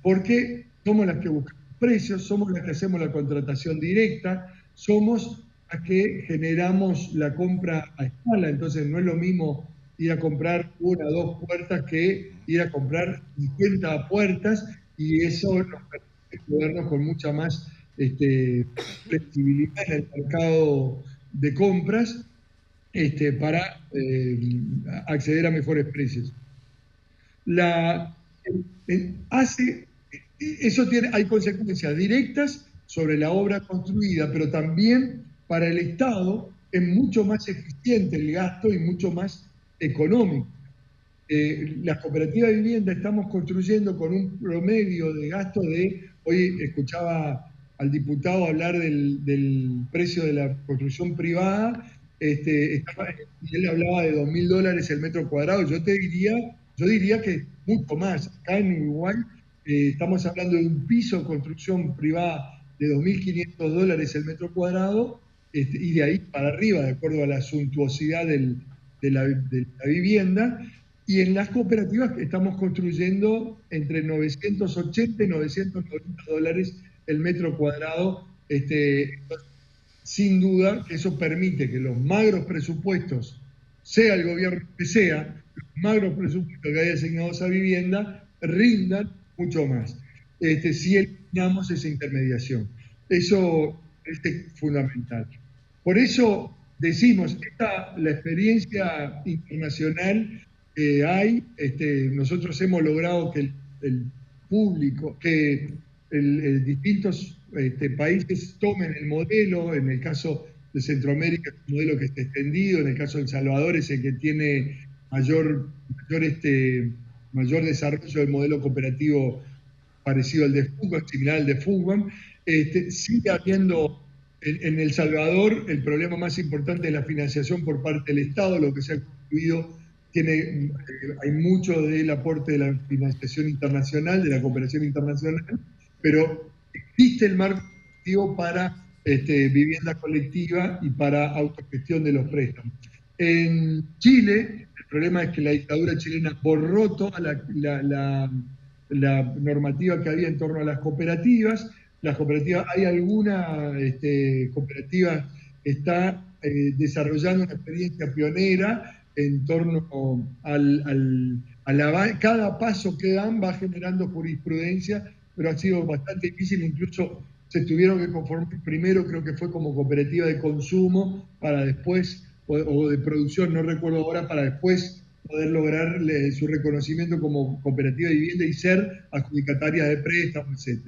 porque somos las que buscamos precios, somos las que hacemos la contratación directa, somos las que generamos la compra a escala. Entonces no es lo mismo ir a comprar 1 o 2 puertas que ir a comprar 50 puertas y eso nos permite movernos con mucha más flexibilidad en el mercado de compras para acceder a mejores precios. Hay consecuencias directas sobre la obra construida, pero también para el Estado es mucho más eficiente el gasto y mucho más económico. Las cooperativas de vivienda estamos construyendo con un promedio de gasto hoy escuchaba al diputado hablar del precio de la construcción privada, y él hablaba de $2.000 el metro cuadrado. Yo diría que mucho más. Acá en Uruguay estamos hablando de un piso de construcción privada de $2.500 el metro cuadrado, y de ahí para arriba, de acuerdo a la suntuosidad de la vivienda. Y en las cooperativas estamos construyendo entre $980 y $990 el metro cuadrado. Sin duda que eso permite que los magros presupuestos, sea el gobierno que sea, los magros presupuestos que hay asignados a vivienda, rindan mucho más, si eliminamos esa intermediación. Eso es fundamental. Por eso decimos, la experiencia internacional que hay, nosotros hemos logrado que el público, que distintos países tomen el modelo. En el caso de Centroamérica es un modelo que está extendido, en el caso de El Salvador es el que tiene mayor desarrollo del modelo cooperativo parecido al de FUGAM, similar al de FUGAM. Sigue habiendo en El Salvador el problema más importante es la financiación por parte del Estado. Lo que se ha construido hay mucho del aporte de la financiación internacional, de la cooperación internacional, pero existe el marco colectivo para vivienda colectiva y para autogestión de los préstamos. En Chile, el problema es que la dictadura chilena borró toda la normativa que había en torno a las cooperativas. Hay alguna cooperativa que está desarrollando una experiencia pionera en torno cada paso que dan va generando jurisprudencia, pero ha sido bastante difícil. Incluso se tuvieron que conformar primero, creo que fue como cooperativa de consumo, para después, o de producción, no recuerdo ahora, para después poder lograr su reconocimiento como cooperativa de vivienda y ser adjudicataria de préstamos, etc.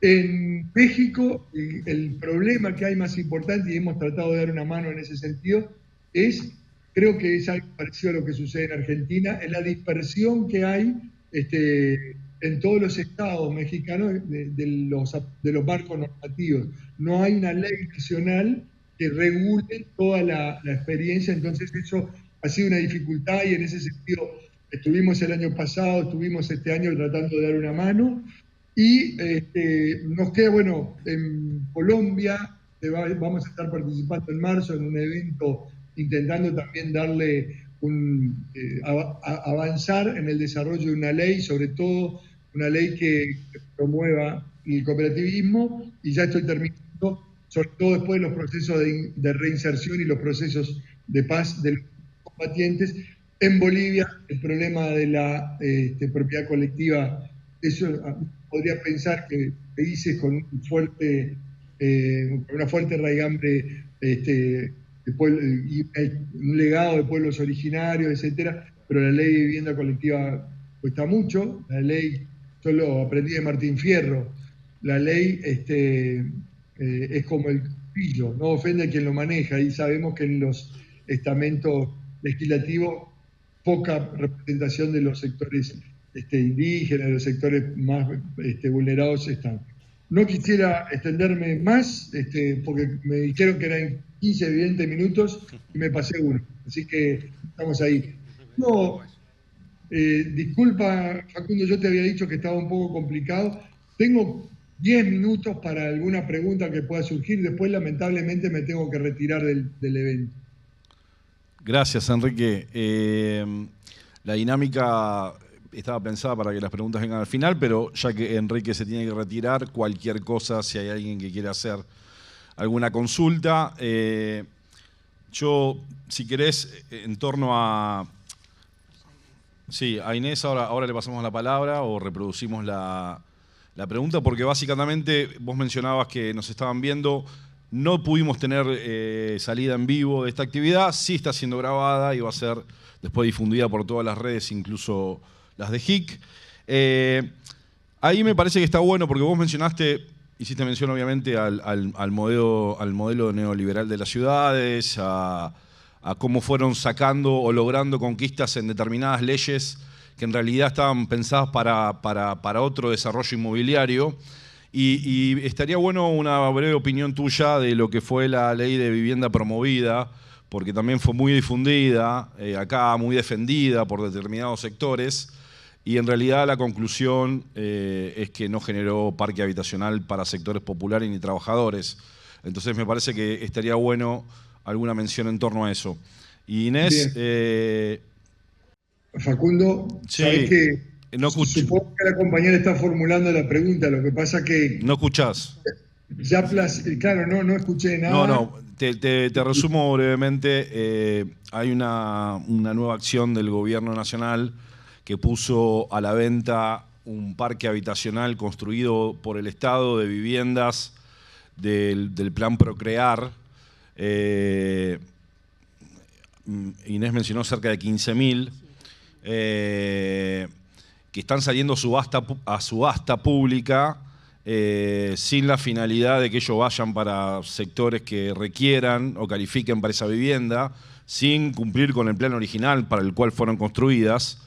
En México, el problema que hay más importante, y hemos tratado de dar una mano en ese sentido, creo que es algo parecido a lo que sucede en Argentina, es la dispersión que hay en todos los estados mexicanos de los marcos normativos. No hay una ley nacional que regule toda la experiencia, entonces eso ha sido una dificultad, y en ese sentido estuvimos el año pasado, estuvimos este año tratando de dar una mano, y nos queda, bueno, en Colombia vamos a estar participando en marzo en un evento intentando también darle avanzar en el desarrollo de una ley, sobre todo una ley que promueva el cooperativismo, y ya estoy terminando, sobre todo después de los procesos de reinserción y los procesos de paz de los combatientes. En Bolivia, el problema de la propiedad colectiva, eso podría pensar que países con una fuerte raigambre y un legado de pueblos originarios, etcétera, pero la ley de vivienda colectiva cuesta mucho. La ley, yo lo aprendí de Martín Fierro, la ley es como el cuchillo, no ofende a quien lo maneja, y sabemos que en los estamentos legislativos poca representación de los sectores indígenas, de los sectores más vulnerados están. No quisiera extenderme más, porque me dijeron que eran 15, 20 minutos y me pasé uno. Así que estamos ahí. No, disculpa, Facundo, yo te había dicho que estaba un poco complicado. Tengo 10 minutos para alguna pregunta que pueda surgir. Después, lamentablemente, me tengo que retirar del evento. Gracias, Enrique. La dinámica estaba pensada para que las preguntas vengan al final, pero ya que Enrique se tiene que retirar, cualquier cosa, si hay alguien que quiera hacer alguna consulta. Yo, si querés, en torno a Sí, a Inés ahora le pasamos la palabra o reproducimos la pregunta, porque básicamente vos mencionabas que nos estaban viendo, no pudimos tener salida en vivo de esta actividad, sí está siendo grabada y va a ser después difundida por todas las redes, incluso las de HIC. Ahí me parece que está bueno porque vos hiciste mención obviamente al modelo neoliberal de las ciudades, a cómo fueron sacando o logrando conquistas en determinadas leyes que en realidad estaban pensadas para otro desarrollo inmobiliario. Y estaría bueno una breve opinión tuya de lo que fue la ley de vivienda promovida, porque también fue muy difundida, acá muy defendida por determinados sectores, y en realidad la conclusión es que no generó parque habitacional para sectores populares ni trabajadores. Entonces me parece que estaría bueno alguna mención en torno a eso. Y Inés... Facundo, sí, sabés que no supongo que la compañera está formulando la pregunta, lo que pasa que... No escuchás. Ya, claro, no escuché nada. No, te resumo brevemente. Hay una nueva acción del gobierno nacional que puso a la venta un parque habitacional construido por el Estado de viviendas del plan Procrear. Inés mencionó cerca de 15.000. Que están saliendo a subasta pública sin la finalidad de que ellos vayan para sectores que requieran o califiquen para esa vivienda, sin cumplir con el plan original para el cual fueron construidas,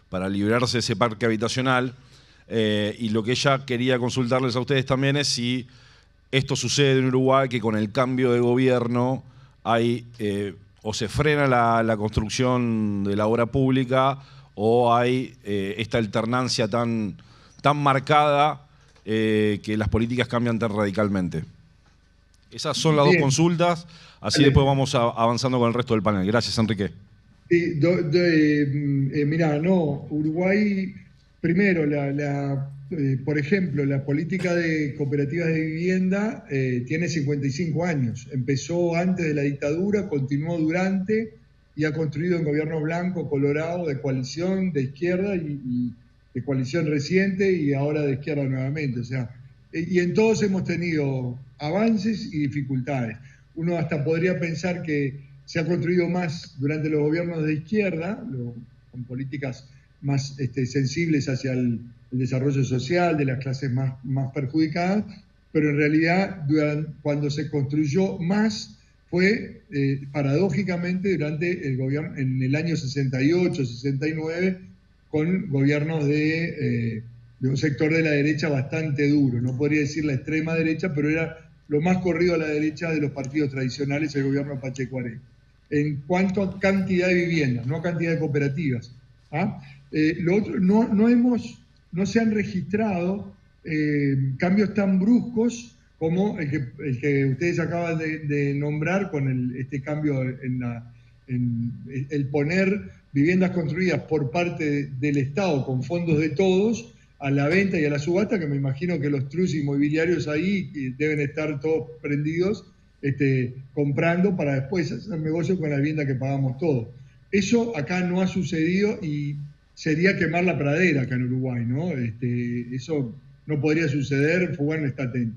para librarse de ese parque habitacional. Y lo que ella quería consultarles a ustedes también es si esto sucede en Uruguay, que con el cambio de gobierno hay... o se frena la construcción de la obra pública o hay esta alternancia tan marcada que las políticas cambian tan radicalmente. Esas son las dos consultas, así después vamos avanzando con el resto del panel. Gracias, Enrique. Sí, mirá, Uruguay, primero, por ejemplo, la política de cooperativas de vivienda tiene 55 años. Empezó antes de la dictadura, continuó durante y ha construido en gobierno blanco, colorado, de coalición, de izquierda y de coalición reciente y ahora de izquierda nuevamente. O sea, y en todos hemos tenido avances y dificultades. Uno hasta podría pensar que se ha construido más durante los gobiernos de izquierda, con políticas más sensibles hacia el desarrollo social de las clases más perjudicadas, pero en realidad cuando se construyó más fue paradójicamente durante el gobierno en el año 68, 69, con gobiernos de un sector de la derecha bastante duro, no podría decir la extrema derecha, pero era lo más corrido a la derecha de los partidos tradicionales, el gobierno Pacheco Areco. En cuanto a cantidad de viviendas, no cantidad de cooperativas. Lo otro, no se han registrado cambios tan bruscos como el que ustedes acaban de nombrar con este cambio en el poner viviendas construidas por parte del Estado con fondos de todos a la venta y a la subasta, que me imagino que los trus inmobiliarios ahí deben estar todos prendidos comprando para después hacer negocio con la vivienda que pagamos todos. Eso acá no ha sucedido y sería quemar la pradera acá en Uruguay, ¿no? Eso no podría suceder, Fugan está atento.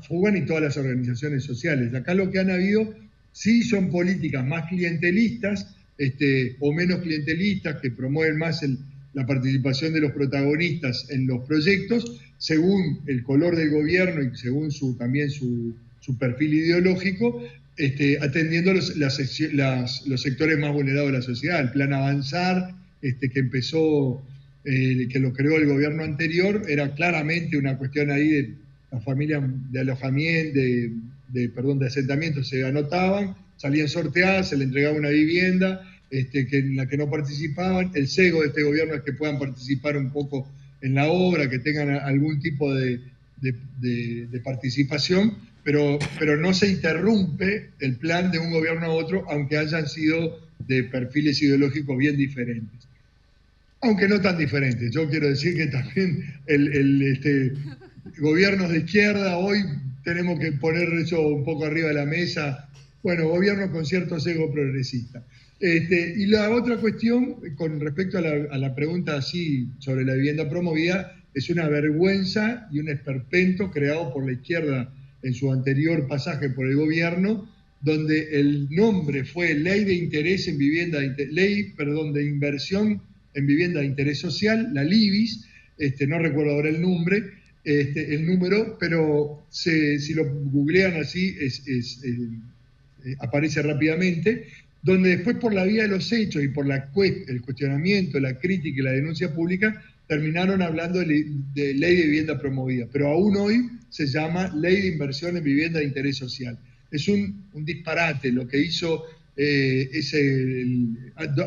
Fugan y todas las organizaciones sociales. Acá lo que han habido sí son políticas más clientelistas o menos clientelistas que promueven más la participación de los protagonistas en los proyectos según el color del gobierno y según también su perfil ideológico, atendiendo los sectores más vulnerados de la sociedad. El plan Avanzar, que empezó, que lo creó el gobierno anterior, era claramente una cuestión ahí de las familias de alojamiento, de asentamiento se anotaban, salían sorteadas, se le entregaba una vivienda en la que no participaban. El cego de este gobierno es que puedan participar un poco en la obra, que tengan algún tipo de participación, pero no se interrumpe el plan de un gobierno a otro, aunque hayan sido de perfiles ideológicos bien diferentes. Aunque no tan diferentes. Yo quiero decir que también gobiernos de izquierda, hoy tenemos que poner eso un poco arriba de la mesa. Bueno, gobiernos con cierto sesgo progresista. Y la otra cuestión, con respecto a la pregunta así sobre la vivienda promovida, es una vergüenza y un esperpento creado por la izquierda en su anterior pasaje por el gobierno, donde el nombre fue Ley de Interés en Vivienda, de Inversión en Vivienda de Interés Social, la LIVIS, no recuerdo ahora el número, pero si lo googlean así aparece rápidamente, donde después por la vía de los hechos y por el cuestionamiento, la crítica y la denuncia pública, terminaron hablando de ley de vivienda promovida, pero aún hoy se llama Ley de Inversión en Vivienda de Interés Social. Es un disparate lo que hizo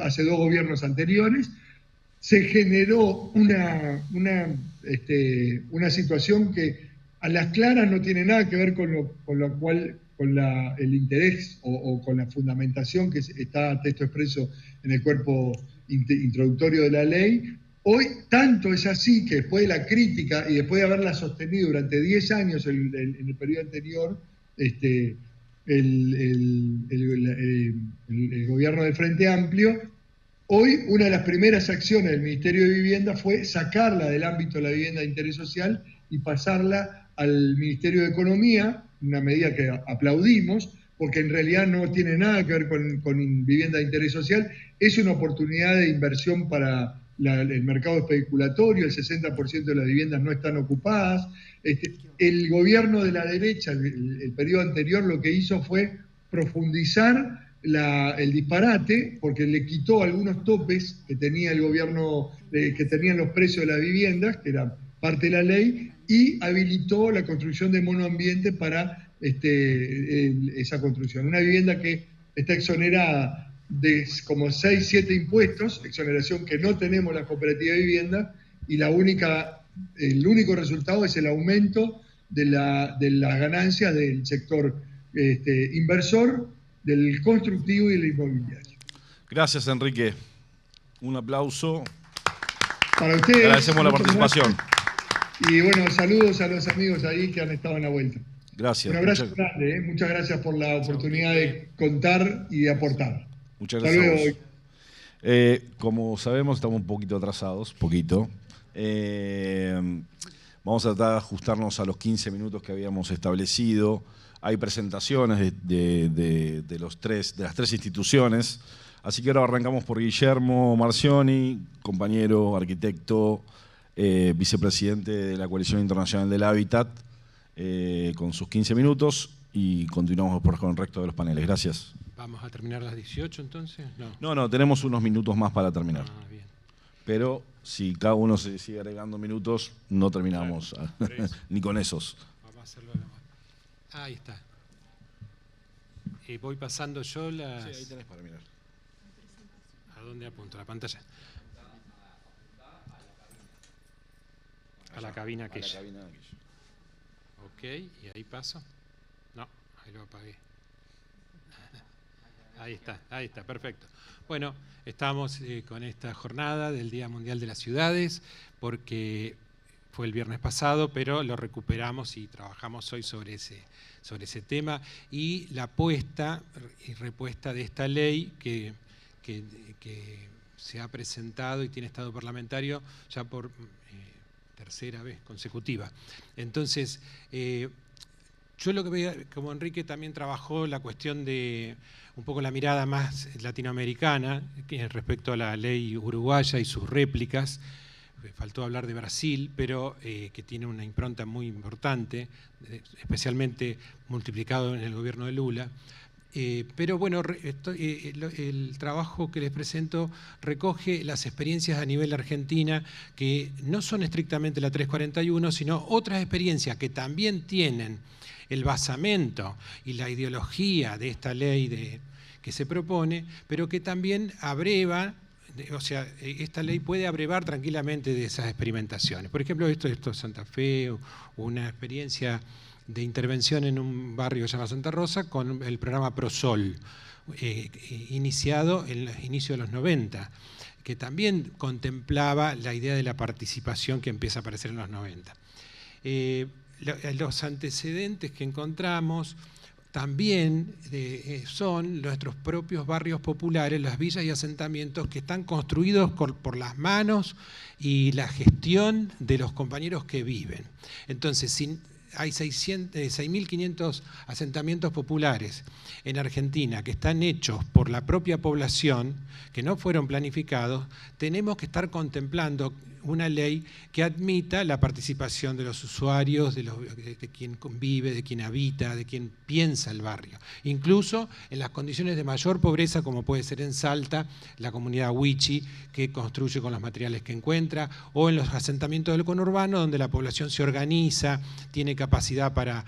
hace 2 gobiernos anteriores. Se generó una situación que a las claras no tiene nada que ver con el interés o con la fundamentación que está a texto expreso en el cuerpo introductorio de la ley. Hoy tanto es así que después de la crítica y después de haberla sostenido durante 10 años en el periodo anterior, el gobierno del Frente Amplio, hoy una de las primeras acciones del Ministerio de Vivienda fue sacarla del ámbito de la vivienda de interés social y pasarla al Ministerio de Economía, una medida que aplaudimos, porque en realidad no tiene nada que ver con vivienda de interés social, es una oportunidad de inversión para el mercado especulatorio, el 60% de las viviendas no están ocupadas. El gobierno de la derecha, el periodo anterior, lo que hizo fue profundizar el disparate, porque le quitó algunos topes que tenía el gobierno, que tenían los precios de las viviendas, que era parte de la ley, y habilitó la construcción de monoambiente para esa construcción. Una vivienda que está exonerada de como 6, 7 impuestos, exoneración que no tenemos la cooperativa de vivienda, y el único resultado es el aumento de las ganancias del sector inversor, del constructivo y del inmobiliario. Gracias, Enrique. Un aplauso. Para ustedes. Agradecemos la participación. Gracias. Y bueno, saludos a los amigos ahí que han estado en la vuelta. Gracias. Un abrazo grande, muchas gracias por la oportunidad de contar y de aportar. Muchas gracias. Como sabemos, estamos un poquito atrasados, vamos a tratar de ajustarnos a los 15 minutos que habíamos establecido. Hay presentaciones de las tres instituciones, así que ahora arrancamos por Guillermo Marcioni, compañero, arquitecto, vicepresidente de la Coalición Internacional del Hábitat, con sus 15 minutos, y continuamos con el resto de los paneles. Gracias. ¿Vamos a terminar a las 18 entonces? No, tenemos unos minutos más para terminar. Bien. Pero si cada uno se sigue agregando minutos, no terminamos ni con esos. Vamos a hacerlo a la mano. Ahí está. Voy pasando yo las... Sí, ahí tenés para mirar. ¿A dónde apunto? ¿A la pantalla? A la cabina aquella. Ok, ¿y ahí paso? No, ahí lo apagué. Ahí está, perfecto. Bueno, estamos con esta jornada del Día Mundial de las Ciudades, porque fue el viernes pasado, pero lo recuperamos y trabajamos hoy sobre ese tema, y la puesta y repuesta de esta ley que se ha presentado y tiene estado parlamentario ya por tercera vez consecutiva. Entonces, yo lo que veía, como Enrique también trabajó la cuestión de un poco la mirada más latinoamericana respecto a la ley uruguaya y sus réplicas. Faltó hablar de Brasil, pero que tiene una impronta muy importante, especialmente multiplicado en el gobierno de Lula. Pero bueno, el trabajo que les presento recoge las experiencias a nivel Argentina, que no son estrictamente la 341, sino otras experiencias que también tienen el basamento y la ideología de esta ley que se propone, pero que también abreva, o sea, esta ley puede abrevar tranquilamente de esas experimentaciones. Por ejemplo, esto es Santa Fe, o una experiencia de intervención en un barrio que se llama Santa Rosa con el programa ProSol, iniciado en los inicios de los 90, que también contemplaba la idea de la participación que empieza a aparecer en los 90. Los antecedentes que encontramos también son nuestros propios barrios populares, las villas y asentamientos que están construidos por las manos y la gestión de los compañeros que viven. Entonces, hay 6.500 asentamientos populares en Argentina que están hechos por la propia población, que no fueron planificados. Tenemos que estar contemplando una ley que admita la participación de los usuarios, de quien convive, de quien habita, de quien piensa el barrio. Incluso en las condiciones de mayor pobreza, como puede ser en Salta, la comunidad Huichi, que construye con los materiales que encuentra, o en los asentamientos del conurbano, donde la población se organiza, tiene capacidad para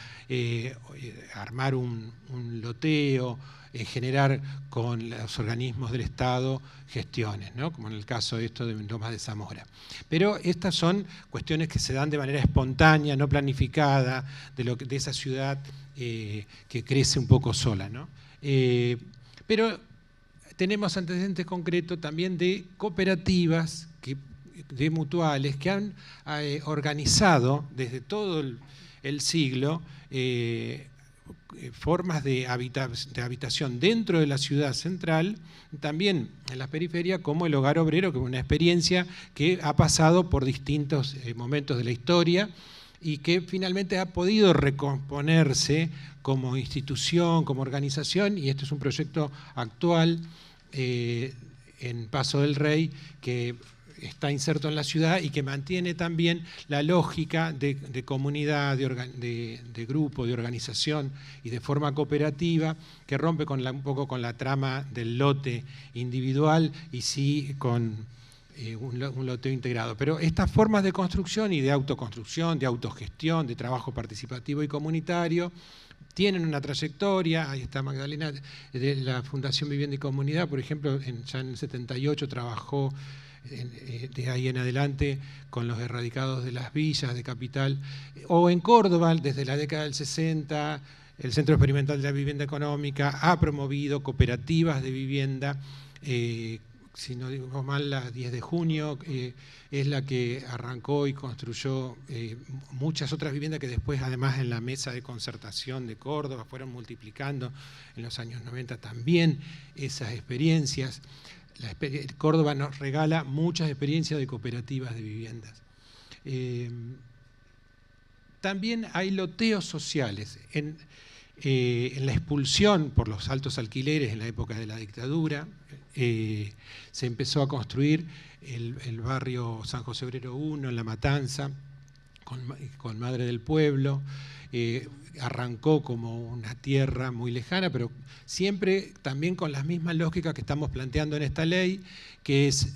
armar un loteo, generar con los organismos del Estado gestiones, ¿no? Como en el caso de esto de Lomas de Zamora. Pero estas son cuestiones que se dan de manera espontánea, no planificada, de esa ciudad que crece un poco sola, ¿no? Pero tenemos antecedentes concretos también de cooperativas, de mutuales, que han organizado desde todo el siglo formas de habitación dentro de la ciudad central, también en la periferia, como el hogar obrero, que es una experiencia que ha pasado por distintos momentos de la historia y que finalmente ha podido recomponerse como institución, como organización, y este es un proyecto actual en Paso del Rey que está inserto en la ciudad y que mantiene también la lógica de comunidad, de grupo, de organización y de forma cooperativa, que rompe un poco con la trama del lote individual y sí con un loteo integrado. Pero estas formas de construcción y de autoconstrucción, de autogestión, de trabajo participativo y comunitario, tienen una trayectoria. Ahí está Magdalena, de la Fundación Vivienda y Comunidad, por ejemplo, ya en el 78 trabajó de ahí en adelante con los erradicados de las villas de Capital, o en Córdoba desde la década del 60 el Centro Experimental de la Vivienda Económica ha promovido cooperativas de vivienda. Si no digo mal, la 10 de junio es la que arrancó y construyó muchas otras viviendas que después, además, en la mesa de concertación de Córdoba fueron multiplicando en los años 90 también esas experiencias. Córdoba nos regala muchas experiencias de cooperativas de viviendas. También hay loteos sociales. En la expulsión por los altos alquileres en la época de la dictadura, se empezó a construir el barrio San José Obrero 1 en La Matanza, con Madre del Pueblo. Arrancó como una tierra muy lejana, pero siempre también con las mismas lógicas que estamos planteando en esta ley, que es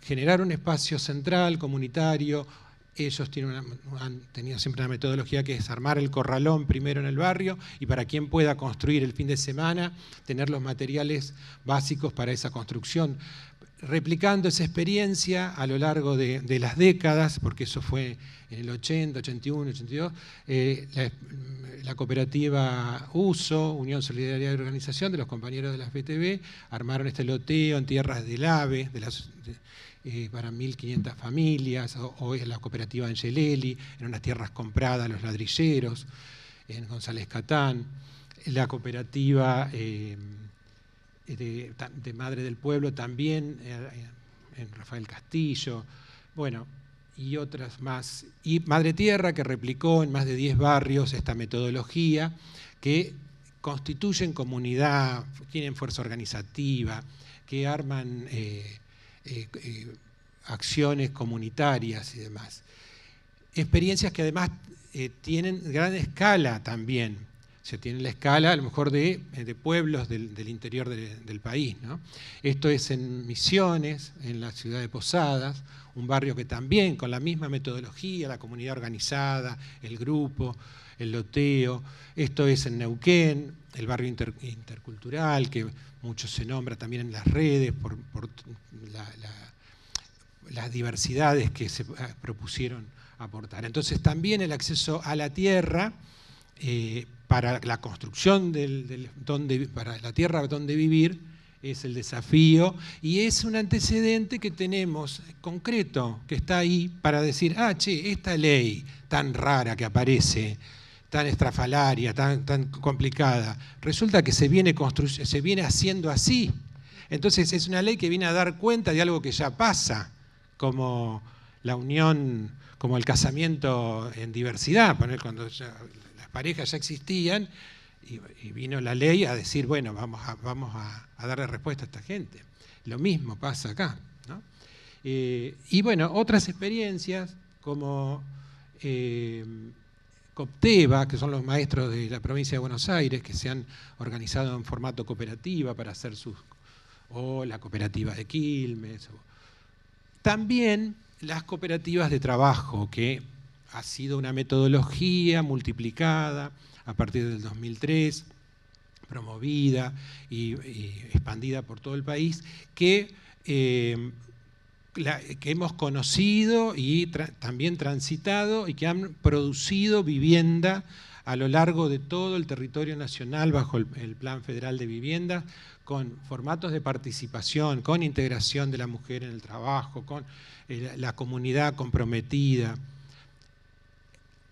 generar un espacio central, comunitario. Ellos han tenido siempre una metodología que es armar el corralón primero en el barrio y para quien pueda construir el fin de semana, tener los materiales básicos para esa construcción. Replicando esa experiencia a lo largo de las décadas, porque eso fue en el 80, 81, 82, la cooperativa USO, Unión Solidaridad y Organización, de los compañeros de las BTV, armaron este loteo en tierras del AVE, para 1.500 familias, o la cooperativa Angelelli, en unas tierras compradas a los ladrilleros, en González Catán, la cooperativa de Madre del Pueblo también, en Rafael Castillo, bueno, y otras más. Y Madre Tierra, que replicó en más de 10 barrios esta metodología, que constituyen comunidad, tienen fuerza organizativa, que arman acciones comunitarias y demás. Experiencias que además tienen gran escala también. Se tiene la escala a lo mejor de pueblos del interior del país, ¿no? Esto es en Misiones, en la ciudad de Posadas, un barrio que también con la misma metodología, la comunidad organizada, el grupo, el loteo. Esto es en Neuquén, el barrio intercultural, que mucho se nombra también en las redes por las diversidades que se propusieron aportar. Entonces también el acceso a la tierra, para la construcción para la tierra donde vivir, es el desafío y es un antecedente que tenemos concreto, que está ahí para decir, esta ley tan rara que aparece, tan estrafalaria, tan complicada. Resulta que se viene haciendo así. Entonces es una ley que viene a dar cuenta de algo que ya pasa, como la unión, como el casamiento en diversidad, cuando las parejas ya existían, y vino la ley a decir, bueno, vamos a darle respuesta a esta gente. Lo mismo pasa acá, ¿no? Y bueno, otras experiencias como Copteva, que son los maestros de la provincia de Buenos Aires, que se han organizado en formato cooperativa para hacer o la cooperativa de Quilmes. También las cooperativas de trabajo, que ha sido una metodología multiplicada a partir del 2003, promovida y expandida por todo el país, que hemos conocido y también transitado y que han producido vivienda a lo largo de todo el territorio nacional bajo el Plan Federal de Vivienda, con formatos de participación, con integración de la mujer en el trabajo, con la comunidad comprometida,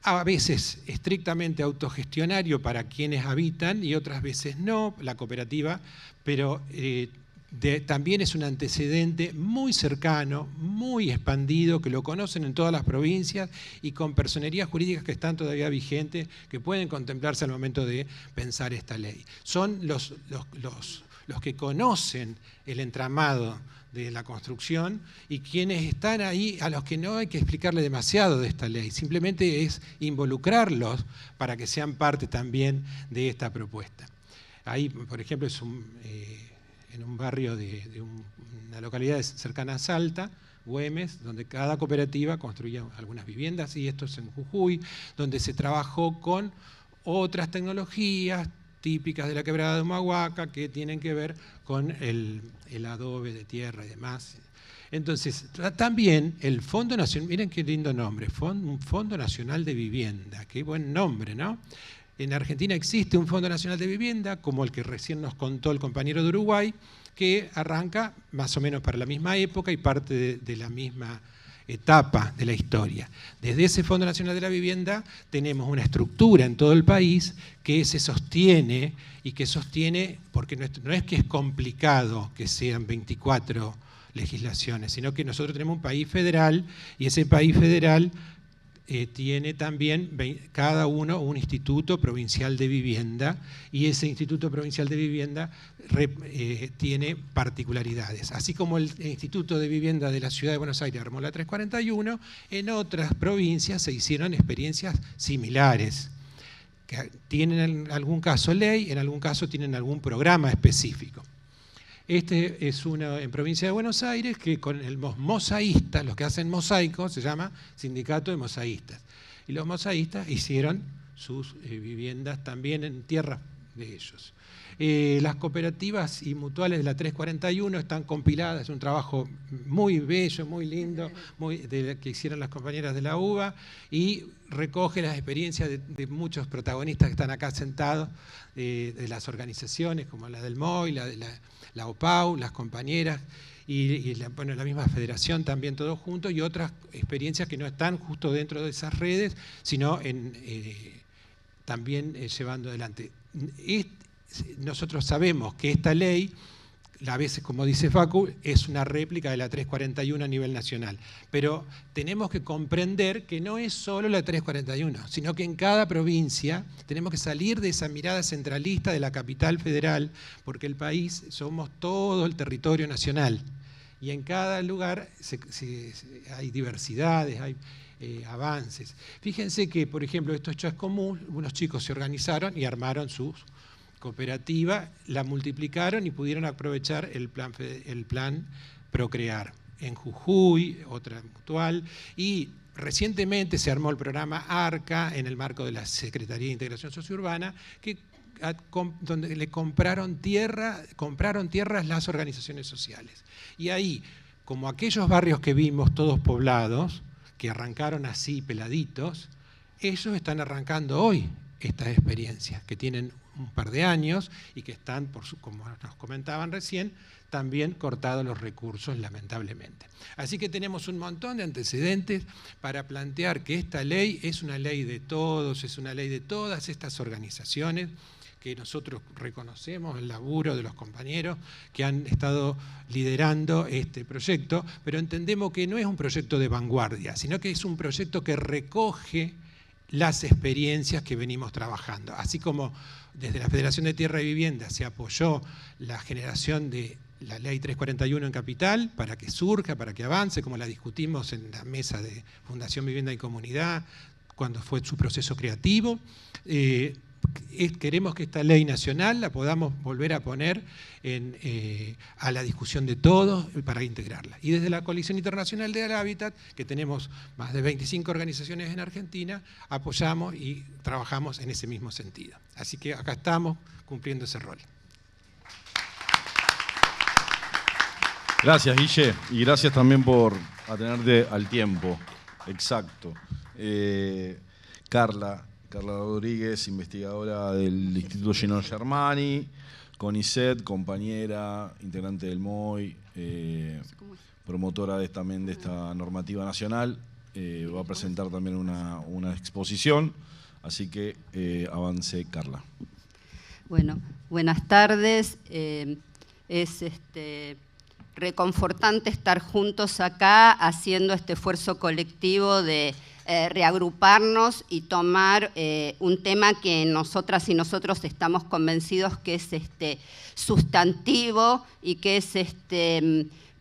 a veces estrictamente autogestionario para quienes habitan y otras veces no, la cooperativa, pero también es un antecedente muy cercano, muy expandido, que lo conocen en todas las provincias y con personerías jurídicas que están todavía vigentes, que pueden contemplarse al momento de pensar esta ley. Son los que conocen el entramado de la construcción y quienes están ahí, a los que no hay que explicarle demasiado de esta ley, simplemente es involucrarlos para que sean parte también de esta propuesta. Ahí, por ejemplo, es en un barrio de una localidad cercana a Salta, Güemes, donde cada cooperativa construía algunas viviendas, y esto es en Jujuy, donde se trabajó con otras tecnologías típicas de la quebrada de Humahuaca que tienen que ver con el adobe de tierra y demás. Entonces, también el Fondo Nacional, miren qué lindo nombre, un Fondo Nacional de Vivienda, qué buen nombre, ¿no? En Argentina existe un Fondo Nacional de Vivienda, como el que recién nos contó el compañero de Uruguay, que arranca más o menos para la misma época y parte de la misma etapa de la historia. Desde ese Fondo Nacional de la Vivienda tenemos una estructura en todo el país que se sostiene y que sostiene, porque no es que es complicado que sean 24 legislaciones, sino que nosotros tenemos un país federal y ese país federal tiene también cada uno un instituto provincial de vivienda y ese instituto provincial de vivienda tiene particularidades. Así como el Instituto de Vivienda de la Ciudad de Buenos Aires armó la 341, en otras provincias se hicieron experiencias similares, que tienen en algún caso ley, en algún caso tienen algún programa específico. Este es uno en provincia de Buenos Aires que con los mosaístas, los que hacen mosaicos, se llama Sindicato de Mosaístas. Y los mosaístas hicieron sus viviendas también en tierras de ellos. Las cooperativas y mutuales de la 341 están compiladas, es un trabajo muy bello, muy lindo, que hicieron las compañeras de la UBA y recoge las experiencias de muchos protagonistas que están acá sentados, de las organizaciones como la del MOI, la OPAU, las compañeras y la misma federación también todos juntos y otras experiencias que no están justo dentro de esas redes, sino también llevando adelante. Nosotros sabemos que esta ley, a veces, como dice Facu, es una réplica de la 341 a nivel nacional, pero tenemos que comprender que no es solo la 341, sino que en cada provincia tenemos que salir de esa mirada centralista de la capital federal, porque el país somos todo el territorio nacional, y en cada lugar hay diversidades, hay avances. Fíjense que, por ejemplo, esto es común, unos chicos se organizaron y armaron sus cooperativa, la multiplicaron y pudieron aprovechar el plan Procrear. En Jujuy, otra mutual, y recientemente se armó el programa ARCA en el marco de la Secretaría de Integración Sociourbana, donde le compraron tierras las organizaciones sociales. Y ahí, como aquellos barrios que vimos todos poblados, que arrancaron así peladitos, ellos están arrancando hoy estas experiencias, que tienen un par de años y que están, como nos comentaban recién, también cortados los recursos, lamentablemente. Así que tenemos un montón de antecedentes para plantear que esta ley es una ley de todos, es una ley de todas estas organizaciones, que nosotros reconocemos el laburo de los compañeros que han estado liderando este proyecto, pero entendemos que no es un proyecto de vanguardia, sino que es un proyecto que recoge las experiencias que venimos trabajando. Así como desde la Federación de Tierra y Vivienda se apoyó la generación de la Ley 341 en Capital para que surja, para que avance, como la discutimos en la mesa de Fundación Vivienda y Comunidad, cuando fue su proceso creativo. Queremos que esta ley nacional la podamos volver a poner a la discusión de todos para integrarla. Y desde la Coalición Internacional del Hábitat, que tenemos más de 25 organizaciones en Argentina, apoyamos y trabajamos en ese mismo sentido. Así que acá estamos cumpliendo ese rol. Gracias, Guille, y gracias también por atenerte al tiempo. Exacto. Carla Rodríguez, investigadora del Instituto Gino Germani, CONICET, compañera, integrante del MOI, promotora también de esta normativa nacional, va a presentar también una exposición, así que avance, Carla. Bueno, buenas tardes. Es reconfortante estar juntos acá haciendo este esfuerzo colectivo de reagruparnos y tomar un tema que nosotras y nosotros estamos convencidos que es sustantivo y que es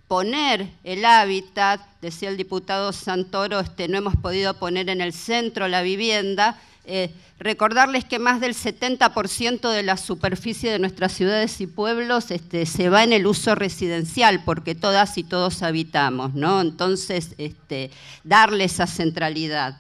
poner el hábitat. Decía el diputado Santoro, no hemos podido poner en el centro la vivienda. Recordarles que más del 70% de la superficie de nuestras ciudades y pueblos se va en el uso residencial, porque todas y todos habitamos, ¿no? Entonces, darle esa centralidad.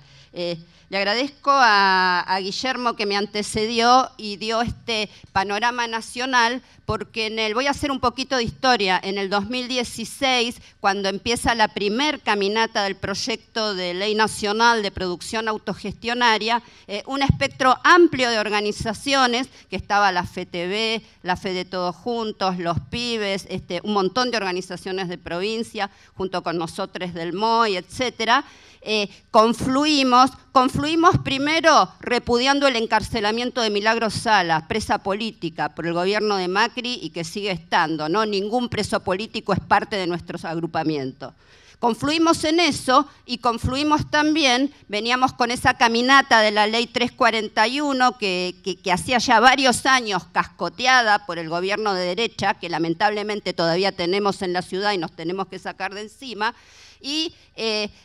Le agradezco a Guillermo que me antecedió y dio este panorama nacional, porque voy a hacer un poquito de historia. En el 2016, cuando empieza la primer caminata del proyecto de ley nacional de producción autogestionaria, un espectro amplio de organizaciones, que estaba la FETV, la Fede Todos Juntos, los Pibes, un montón de organizaciones de provincia, junto con nosotros del MOI, etcétera. Confluimos primero repudiando el encarcelamiento de Milagros Sala, presa política por el gobierno de Macri y que sigue estando, ¿no? Ningún preso político es parte de nuestros agrupamientos. Confluimos en eso y confluimos también, veníamos con esa caminata de la ley 341 que hacía ya varios años cascoteada por el gobierno de derecha, que lamentablemente todavía tenemos en la ciudad y nos tenemos que sacar de encima, y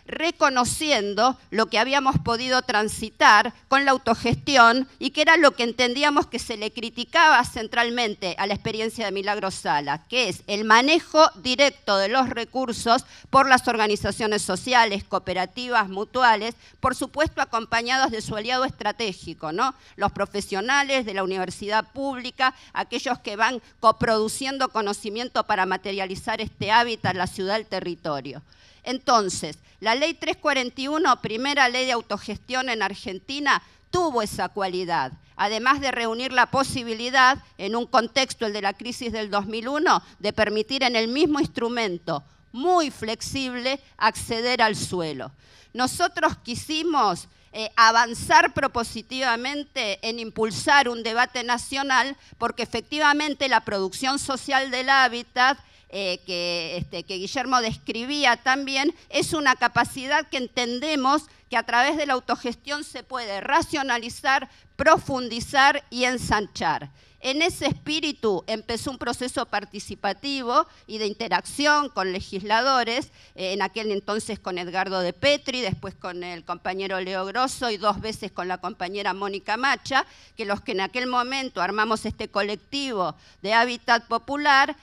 reconociendo lo que habíamos podido transitar con la autogestión y que era lo que entendíamos que se le criticaba centralmente a la experiencia de Milagros Sala, que es el manejo directo de los recursos por las organizaciones sociales, cooperativas, mutuales, por supuesto acompañados de su aliado estratégico, ¿no? Los profesionales de la universidad pública, aquellos que van coproduciendo conocimiento para materializar este hábitat, la ciudad, el territorio. Entonces, la ley 341, primera ley de autogestión en Argentina, tuvo esa cualidad, además de reunir la posibilidad, en un contexto, el de la crisis del 2001, de permitir en el mismo instrumento muy flexible acceder al suelo. Nosotros quisimos avanzar propositivamente en impulsar un debate nacional, porque efectivamente la producción social del hábitat que Guillermo describía también, es una capacidad que entendemos que a través de la autogestión se puede racionalizar, profundizar y ensanchar. En ese espíritu empezó un proceso participativo y de interacción con legisladores, en aquel entonces con Edgardo de Petri, después con el compañero Leo Grosso y 2 veces con la compañera Mónica Macha, que los que en aquel momento armamos este colectivo de hábitat popular,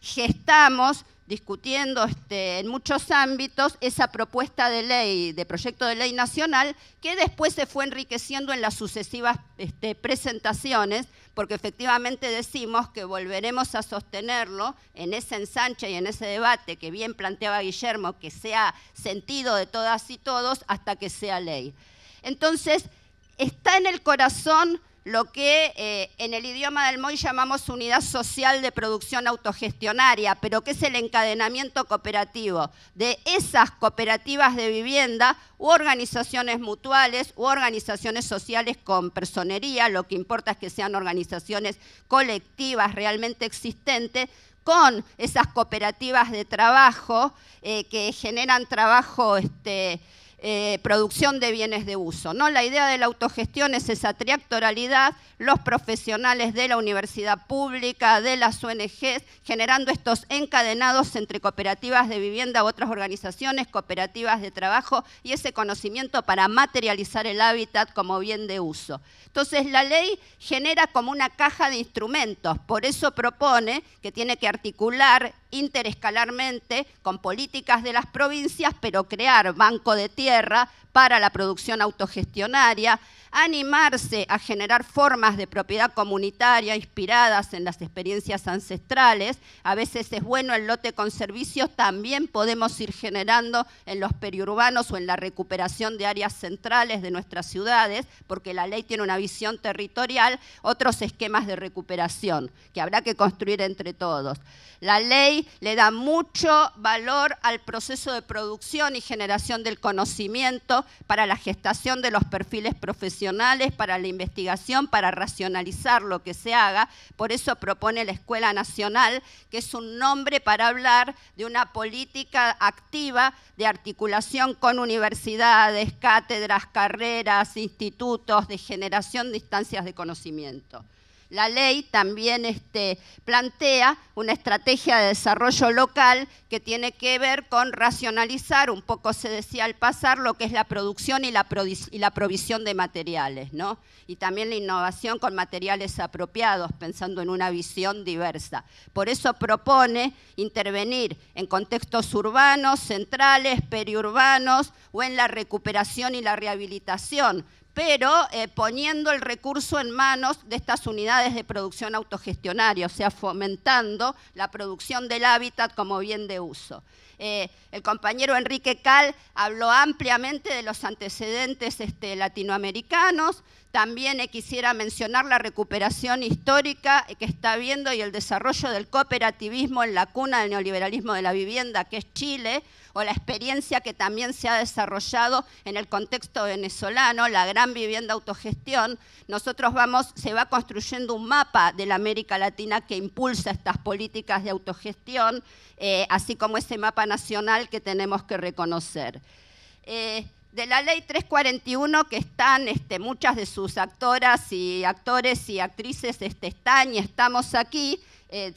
gestamos, discutiendo en muchos ámbitos, esa propuesta de ley, de proyecto de ley nacional, que después se fue enriqueciendo en las sucesivas presentaciones, porque efectivamente decimos que volveremos a sostenerlo en ese ensanche y en ese debate que bien planteaba Guillermo, que sea sentido de todas y todos hasta que sea ley. Entonces, está en el corazón lo que en el idioma del MOI llamamos unidad social de producción autogestionaria, pero que es el encadenamiento cooperativo de esas cooperativas de vivienda u organizaciones mutuales u organizaciones sociales con personería, lo que importa es que sean organizaciones colectivas realmente existentes, con esas cooperativas de trabajo que generan trabajo, producción de bienes de uso, ¿no? La idea de la autogestión es esa triactoralidad, los profesionales de la universidad pública, de las ONGs, generando estos encadenados entre cooperativas de vivienda u otras organizaciones, cooperativas de trabajo y ese conocimiento para materializar el hábitat como bien de uso. Entonces la ley genera como una caja de instrumentos, por eso propone que tiene que articular interescalarmente con políticas de las provincias, pero crear banco de tierra para la producción autogestionaria, animarse a generar formas de propiedad comunitaria inspiradas en las experiencias ancestrales. A veces es bueno el lote con servicios, también podemos ir generando en los periurbanos o en la recuperación de áreas centrales de nuestras ciudades, porque la ley tiene una visión territorial, otros esquemas de recuperación que habrá que construir entre todos. La ley le da mucho valor al proceso de producción y generación del conocimiento para la gestación de los perfiles profesionales, para la investigación, para racionalizar lo que se haga. Por eso propone la Escuela Nacional, que es un nombre para hablar de una política activa de articulación con universidades, cátedras, carreras, institutos, de generación de instancias de conocimiento. La ley también plantea una estrategia de desarrollo local que tiene que ver con racionalizar, un poco se decía al pasar, lo que es la producción y la provisión de materiales, ¿no? Y también la innovación con materiales apropiados, pensando en una visión diversa. Por eso propone intervenir en contextos urbanos, centrales, periurbanos o en la recuperación y la rehabilitación, pero poniendo el recurso en manos de estas unidades de producción autogestionaria, o sea, fomentando la producción del hábitat como bien de uso. El compañero Enrique Cal habló ampliamente de los antecedentes latinoamericanos. También quisiera mencionar la recuperación histórica que está habiendo y el desarrollo del cooperativismo en la cuna del neoliberalismo de la vivienda, que es Chile, o la experiencia que también se ha desarrollado en el contexto venezolano, la gran vivienda autogestión. Nosotros se va construyendo un mapa de la América Latina que impulsa estas políticas de autogestión, así como ese mapa nacional que tenemos que reconocer. De la ley 341, que están muchas de sus actoras y actores y actrices están y estamos aquí,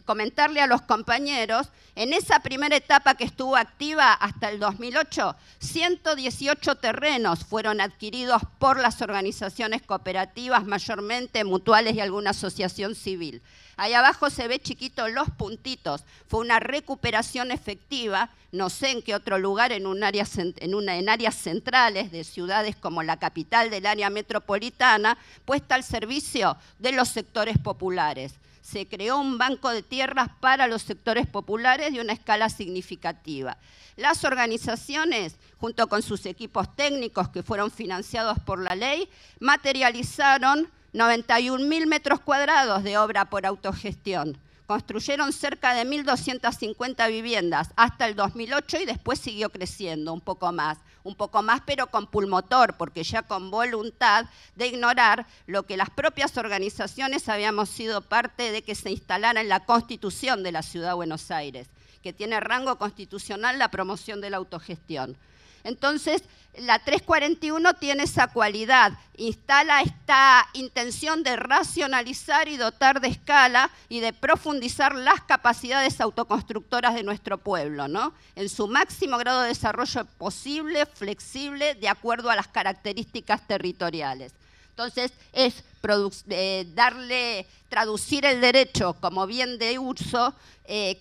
comentarle a los compañeros, en esa primera etapa que estuvo activa hasta el 2008, 118 terrenos fueron adquiridos por las organizaciones cooperativas, mayormente mutuales y alguna asociación civil. Ahí abajo se ve chiquito los puntitos, fue una recuperación efectiva, no sé en qué otro lugar, en áreas centrales de ciudades como la capital del área metropolitana, puesta al servicio de los sectores populares. Se creó un banco de tierras para los sectores populares de una escala significativa. Las organizaciones, junto con sus equipos técnicos que fueron financiados por la ley, materializaron 91.000 metros cuadrados de obra por autogestión. Construyeron cerca de 1.250 viviendas hasta el 2008 y después siguió creciendo un poco más pero con pulmotor, porque ya con voluntad de ignorar lo que las propias organizaciones habíamos sido parte de que se instalara en la Constitución de la Ciudad de Buenos Aires, que tiene rango constitucional la promoción de la autogestión. Entonces, la 341 tiene esa cualidad, instala esta intención de racionalizar y dotar de escala y de profundizar las capacidades autoconstructoras de nuestro pueblo, ¿no? En su máximo grado de desarrollo posible, flexible, de acuerdo a las características territoriales. Entonces, es traducir el derecho como bien de uso,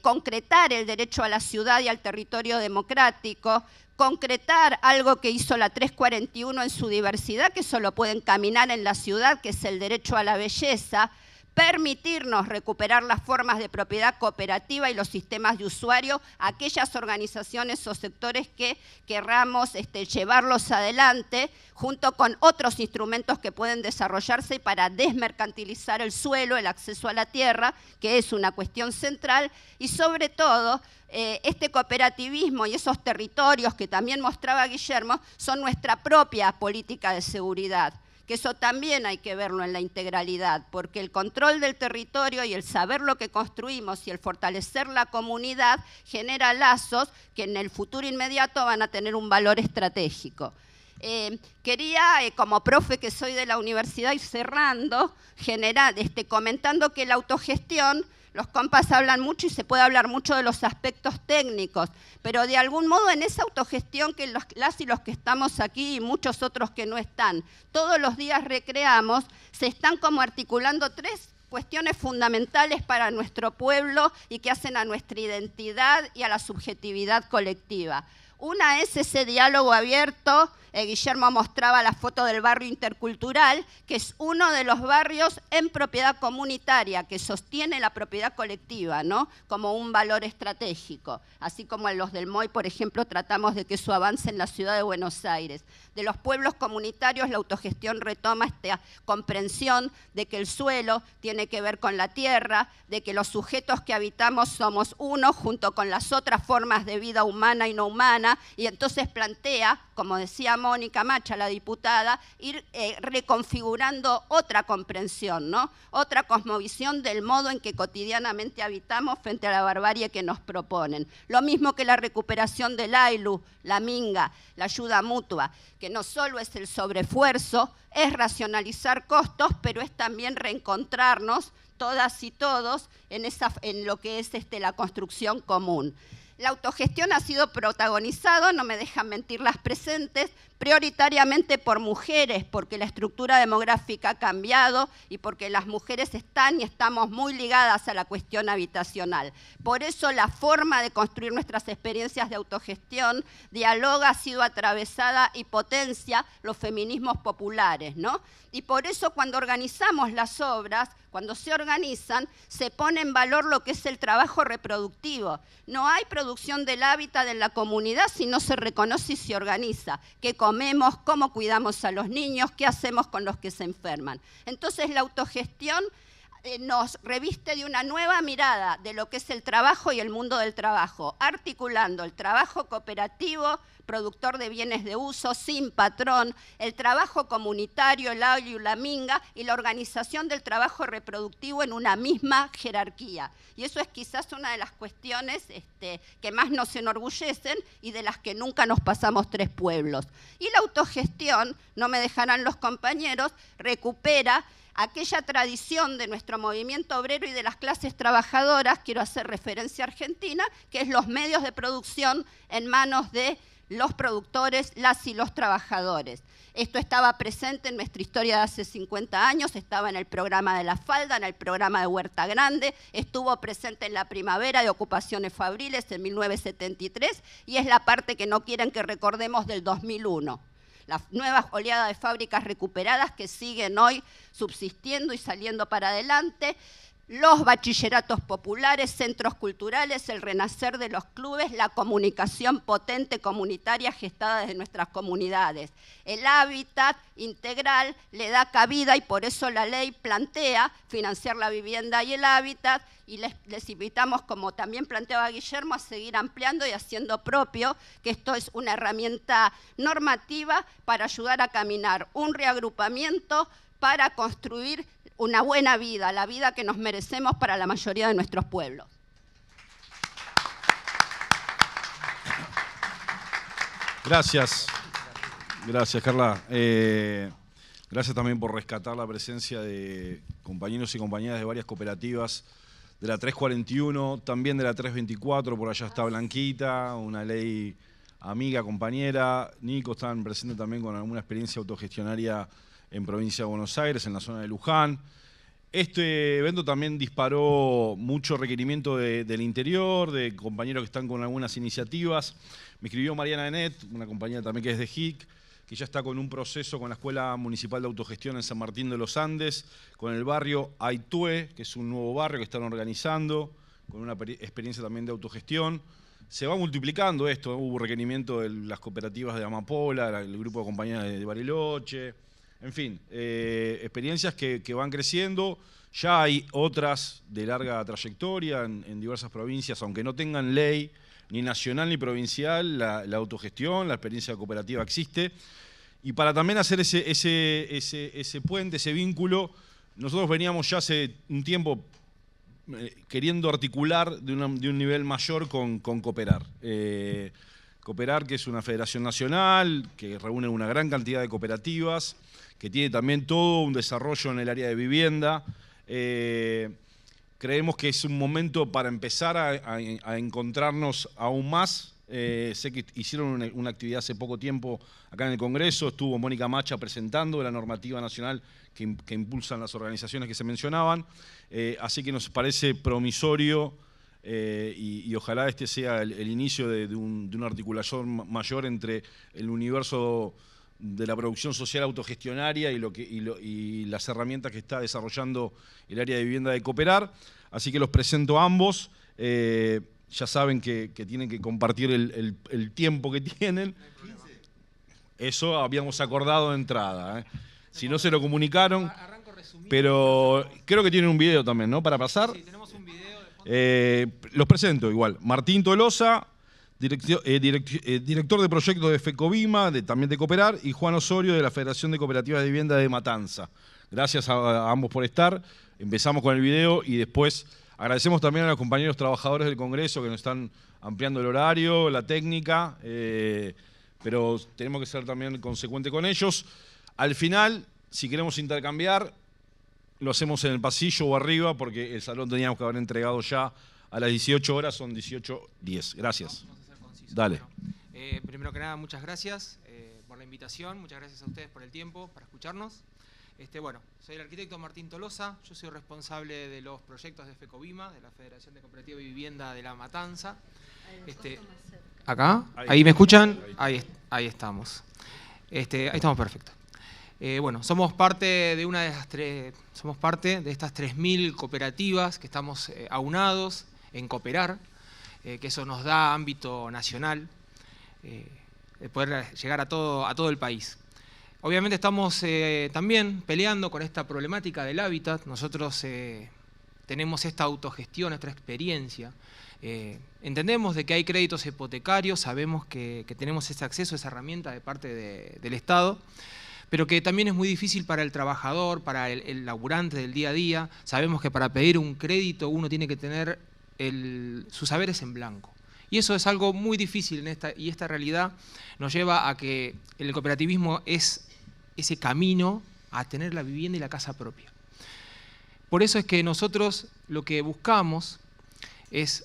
concretar el derecho a la ciudad y al territorio democrático, concretar algo que hizo la 341 en su diversidad, que solo pueden caminar en la ciudad, que es el derecho a la belleza, permitirnos recuperar las formas de propiedad cooperativa y los sistemas de usuario a aquellas organizaciones o sectores que querramos llevarlos adelante, junto con otros instrumentos que pueden desarrollarse para desmercantilizar el suelo, el acceso a la tierra, que es una cuestión central, y sobre todo este cooperativismo y esos territorios que también mostraba Guillermo son nuestra propia política de seguridad, que eso también hay que verlo en la integralidad, porque el control del territorio y el saber lo que construimos y el fortalecer la comunidad genera lazos que en el futuro inmediato van a tener un valor estratégico. Quería, como profe que soy de la universidad, ir cerrando, comentando que la autogestión, los compas hablan mucho y se puede hablar mucho de los aspectos técnicos, pero de algún modo en esa autogestión que las y los que estamos aquí y muchos otros que no están, todos los días recreamos, se están como articulando tres cuestiones fundamentales para nuestro pueblo y que hacen a nuestra identidad y a la subjetividad colectiva. Una es ese diálogo abierto. Guillermo mostraba la foto del barrio intercultural, que es uno de los barrios en propiedad comunitaria, que sostiene la propiedad colectiva, ¿no?, como un valor estratégico. Así como en los del MOI, por ejemplo, tratamos de que eso avance en la ciudad de Buenos Aires. De los pueblos comunitarios, la autogestión retoma esta comprensión de que el suelo tiene que ver con la tierra, de que los sujetos que habitamos somos uno junto con las otras formas de vida humana y no humana, y entonces plantea, como decía Mónica Macha, la diputada, ir reconfigurando otra comprensión, ¿no?, otra cosmovisión del modo en que cotidianamente habitamos frente a la barbarie que nos proponen. Lo mismo que la recuperación del AILU, la minga, la ayuda mutua, que no solo es el sobreesfuerzo, es racionalizar costos, pero es también reencontrarnos todas y todos en lo que es la construcción común. La autogestión ha sido protagonizado, no me dejan mentir las presentes, prioritariamente por mujeres, porque la estructura demográfica ha cambiado y porque las mujeres están y estamos muy ligadas a la cuestión habitacional. Por eso la forma de construir nuestras experiencias de autogestión dialoga, ha sido atravesada y potencia los feminismos populares, ¿no? Y por eso cuando organizamos las obras, cuando se organizan, se pone en valor lo que es el trabajo reproductivo. No hay producción del hábitat en la comunidad si no se reconoce y se organiza. ¿Qué comemos? ¿Cómo cuidamos a los niños? ¿Qué hacemos con los que se enferman? Entonces la autogestión nos reviste de una nueva mirada de lo que es el trabajo y el mundo del trabajo, articulando el trabajo cooperativo, productor de bienes de uso, sin patrón, el trabajo comunitario, el AILU, la minga, y la organización del trabajo reproductivo en una misma jerarquía. Y eso es quizás una de las cuestiones que más nos enorgullecen y de las que nunca nos pasamos tres pueblos. Y la autogestión, no me dejarán los compañeros, recupera aquella tradición de nuestro movimiento obrero y de las clases trabajadoras, quiero hacer referencia a Argentina, que es los medios de producción en manos de los productores, las y los trabajadores. Esto estaba presente en nuestra historia de hace 50 años, estaba en el programa de La Falda, en el programa de Huerta Grande, estuvo presente en la primavera de Ocupaciones Fabriles en 1973 y es la parte que no quieren que recordemos del 2001. Las nuevas oleadas de fábricas recuperadas que siguen hoy subsistiendo y saliendo para adelante, los bachilleratos populares, centros culturales, el renacer de los clubes, la comunicación potente comunitaria gestada desde nuestras comunidades. El hábitat integral le da cabida y por eso la ley plantea financiar la vivienda y el hábitat, y les invitamos, como también planteaba Guillermo, a seguir ampliando y haciendo propio que esto es una herramienta normativa para ayudar a caminar un reagrupamiento para construir una buena vida, la vida que nos merecemos para la mayoría de nuestros pueblos. Gracias. Gracias, Carla. Gracias también por rescatar la presencia de compañeros y compañeras de varias cooperativas, de la 341, también de la 324, por allá está Blanquita, una ley amiga, compañera. Nico están presentes también con alguna experiencia autogestionaria en provincia de Buenos Aires, en la zona de Luján. Este evento también disparó mucho requerimiento del interior, de compañeros que están con algunas iniciativas. Me escribió Mariana Enet, una compañera también que es de HIC, que ya está con un proceso con la Escuela Municipal de Autogestión en San Martín de los Andes, con el barrio Aitué, que es un nuevo barrio que están organizando, con una experiencia también de autogestión. Se va multiplicando esto, hubo requerimiento de las cooperativas de Amapola, el grupo de compañías de Bariloche, en fin, experiencias que van creciendo. Ya hay otras de larga trayectoria en diversas provincias, aunque no tengan ley ni nacional ni provincial, la autogestión, la experiencia cooperativa existe. Y para también hacer ese puente, ese vínculo, nosotros veníamos ya hace un tiempo queriendo articular de un nivel mayor con Cooperar. Cooperar, que es una federación nacional, que reúne una gran cantidad de cooperativas, que tiene también todo un desarrollo en el área de vivienda. Creemos que es un momento para empezar a encontrarnos aún más. Sé que hicieron una actividad hace poco tiempo acá en el Congreso, estuvo Mónica Macha presentando la normativa nacional que impulsan las organizaciones que se mencionaban, así que nos parece promisorio y ojalá este sea el inicio de una articulación mayor entre el universo de la producción social autogestionaria y las herramientas que está desarrollando el área de vivienda de Cooperar. Así que los presento a ambos. Ya saben que tienen que compartir el tiempo que tienen. Eso habíamos acordado de entrada. Si no se lo comunicaron, pero creo que tienen un video también, ¿no? Para pasar. Sí, tenemos un video. Los presento igual. Martín Tolosa, director de proyectos de FECOVIMA, también de Cooperar, y Juan Osorio de la Federación de Cooperativas de Vivienda de Matanza. Gracias a ambos por estar. Empezamos con el video y después agradecemos también a los compañeros trabajadores del Congreso que nos están ampliando el horario, la técnica, pero tenemos que ser también consecuentes con ellos. Al final, si queremos intercambiar, lo hacemos en el pasillo o arriba, porque el salón teníamos que haber entregado ya a las 18 horas, son 18:10. Gracias. Vamos a ser concisos. Dale. Bueno, primero que nada, muchas gracias por la invitación, muchas gracias a ustedes por el tiempo, para escucharnos. Bueno, soy el arquitecto Martín Tolosa, yo soy responsable de los proyectos de FECOVIMA, de la Federación de Cooperativa y Vivienda de La Matanza. ¿Acá? ¿Ahí me escuchan? Ahí estamos. Ahí estamos perfecto. Bueno, somos parte de estas 3.000 cooperativas que estamos aunados en Cooperar, que eso nos da ámbito nacional, de poder llegar a todo el país. Obviamente estamos también peleando con esta problemática del hábitat. Nosotros tenemos esta autogestión, esta experiencia. Entendemos de que hay créditos hipotecarios, sabemos que tenemos ese acceso a esa herramienta de parte del Estado, pero que también es muy difícil para el trabajador, para el laburante del día a día. Sabemos que para pedir un crédito uno tiene que tener sus saberes en blanco. Y eso es algo muy difícil y esta realidad nos lleva a que el cooperativismo es ese camino a tener la vivienda y la casa propia. Por eso es que nosotros lo que buscamos es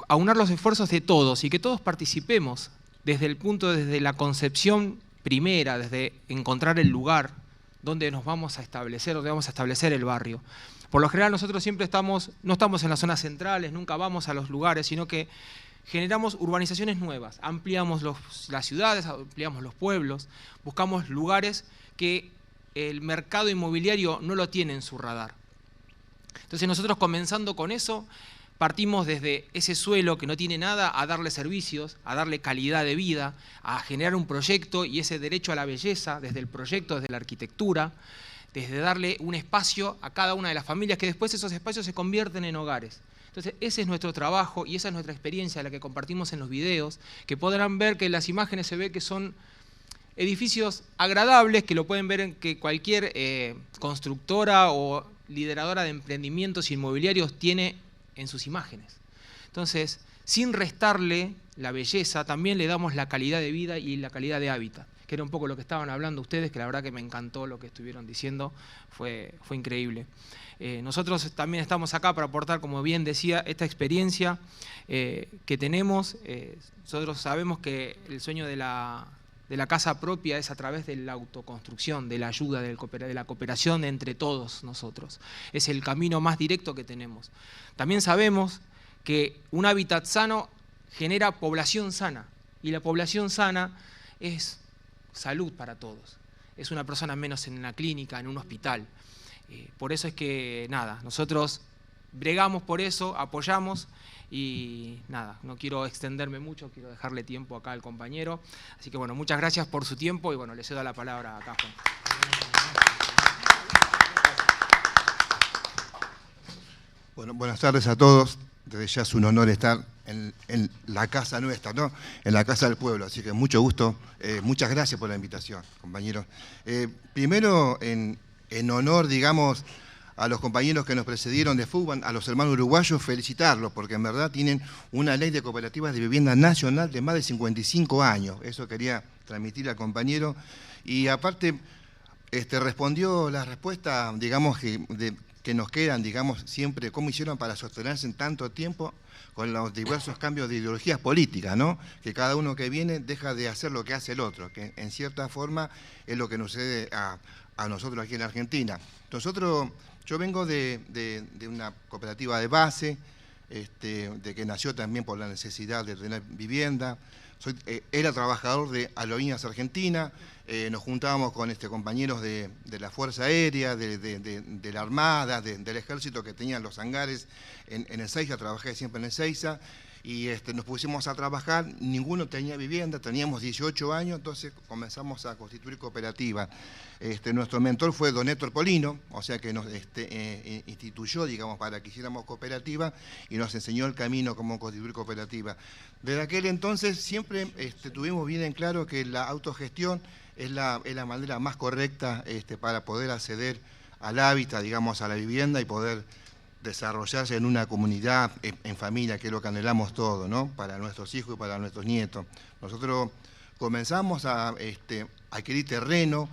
aunar los esfuerzos de todos y que todos participemos desde la concepción primera, desde encontrar el lugar donde nos vamos a establecer, donde vamos a establecer el barrio. Por lo general nosotros siempre no estamos en las zonas centrales, nunca vamos a los lugares, sino que generamos urbanizaciones nuevas, ampliamos las ciudades, ampliamos los pueblos, buscamos lugares que el mercado inmobiliario no lo tiene en su radar. Entonces nosotros, comenzando con eso, partimos desde ese suelo que no tiene nada a darle servicios, a darle calidad de vida, a generar un proyecto y ese derecho a la belleza desde el proyecto, desde la arquitectura, desde darle un espacio a cada una de las familias, que después esos espacios se convierten en hogares. Entonces ese es nuestro trabajo y esa es nuestra experiencia, la que compartimos en los videos, que podrán ver que en las imágenes se ve que son edificios agradables, que lo pueden ver en que cualquier constructora o lideradora de emprendimientos inmobiliarios tiene en sus imágenes. Entonces, sin restarle la belleza, también le damos la calidad de vida y la calidad de hábitat, que era un poco lo que estaban hablando ustedes, que la verdad que me encantó lo que estuvieron diciendo, fue increíble. Nosotros también estamos acá para aportar, como bien decía, esta experiencia que tenemos. Nosotros sabemos que el sueño de la casa propia es a través de la autoconstrucción, de la ayuda, de la cooperación entre todos nosotros. Es el camino más directo que tenemos. También sabemos que un hábitat sano genera población sana, y la población sana es salud para todos. Es una persona menos en una clínica, en un hospital. Por eso es que, nada, nosotros bregamos por eso, apoyamos y nada, no quiero extenderme mucho, quiero dejarle tiempo acá al compañero. Así que bueno, muchas gracias por su tiempo y bueno, le cedo la palabra acá, Juan. Bueno, buenas tardes a todos. Desde ya es un honor estar en la casa nuestra, ¿no? En la casa del pueblo. Así que mucho gusto. Muchas gracias por la invitación, compañeros. Primero, en honor, digamos, a los compañeros que nos precedieron de fútbol, a los hermanos uruguayos, felicitarlos, porque en verdad tienen una ley de cooperativas de vivienda nacional de más de 55 años. Eso quería transmitir al compañero. Y aparte, respondió la respuesta, digamos, que nos quedan, digamos, siempre, cómo hicieron para sostenerse en tanto tiempo con los diversos cambios de ideologías políticas, ¿no? Que cada uno que viene deja de hacer lo que hace el otro, que en cierta forma es lo que nos sucede a nosotros aquí en la Argentina. Yo vengo de una cooperativa de base, de que nació también por la necesidad de tener vivienda. Era trabajador de Aerolíneas Argentina, nos juntábamos con compañeros de la Fuerza Aérea, de la Armada, del Ejército que tenían los hangares en Ezeiza, trabajé siempre en Ezeiza, y nos pusimos a trabajar, ninguno tenía vivienda, teníamos 18 años, entonces comenzamos a constituir cooperativa. Nuestro mentor fue don Héctor Polino, o sea que nos instituyó, digamos, para que hiciéramos cooperativa y nos enseñó el camino cómo constituir cooperativa. Desde aquel entonces siempre tuvimos bien en claro que la autogestión es la manera más correcta para poder acceder al hábitat, digamos, a la vivienda y poder desarrollarse en una comunidad, en familia, que es lo que anhelamos todos, ¿no? Para nuestros hijos y para nuestros nietos. Nosotros comenzamos a adquirir terreno,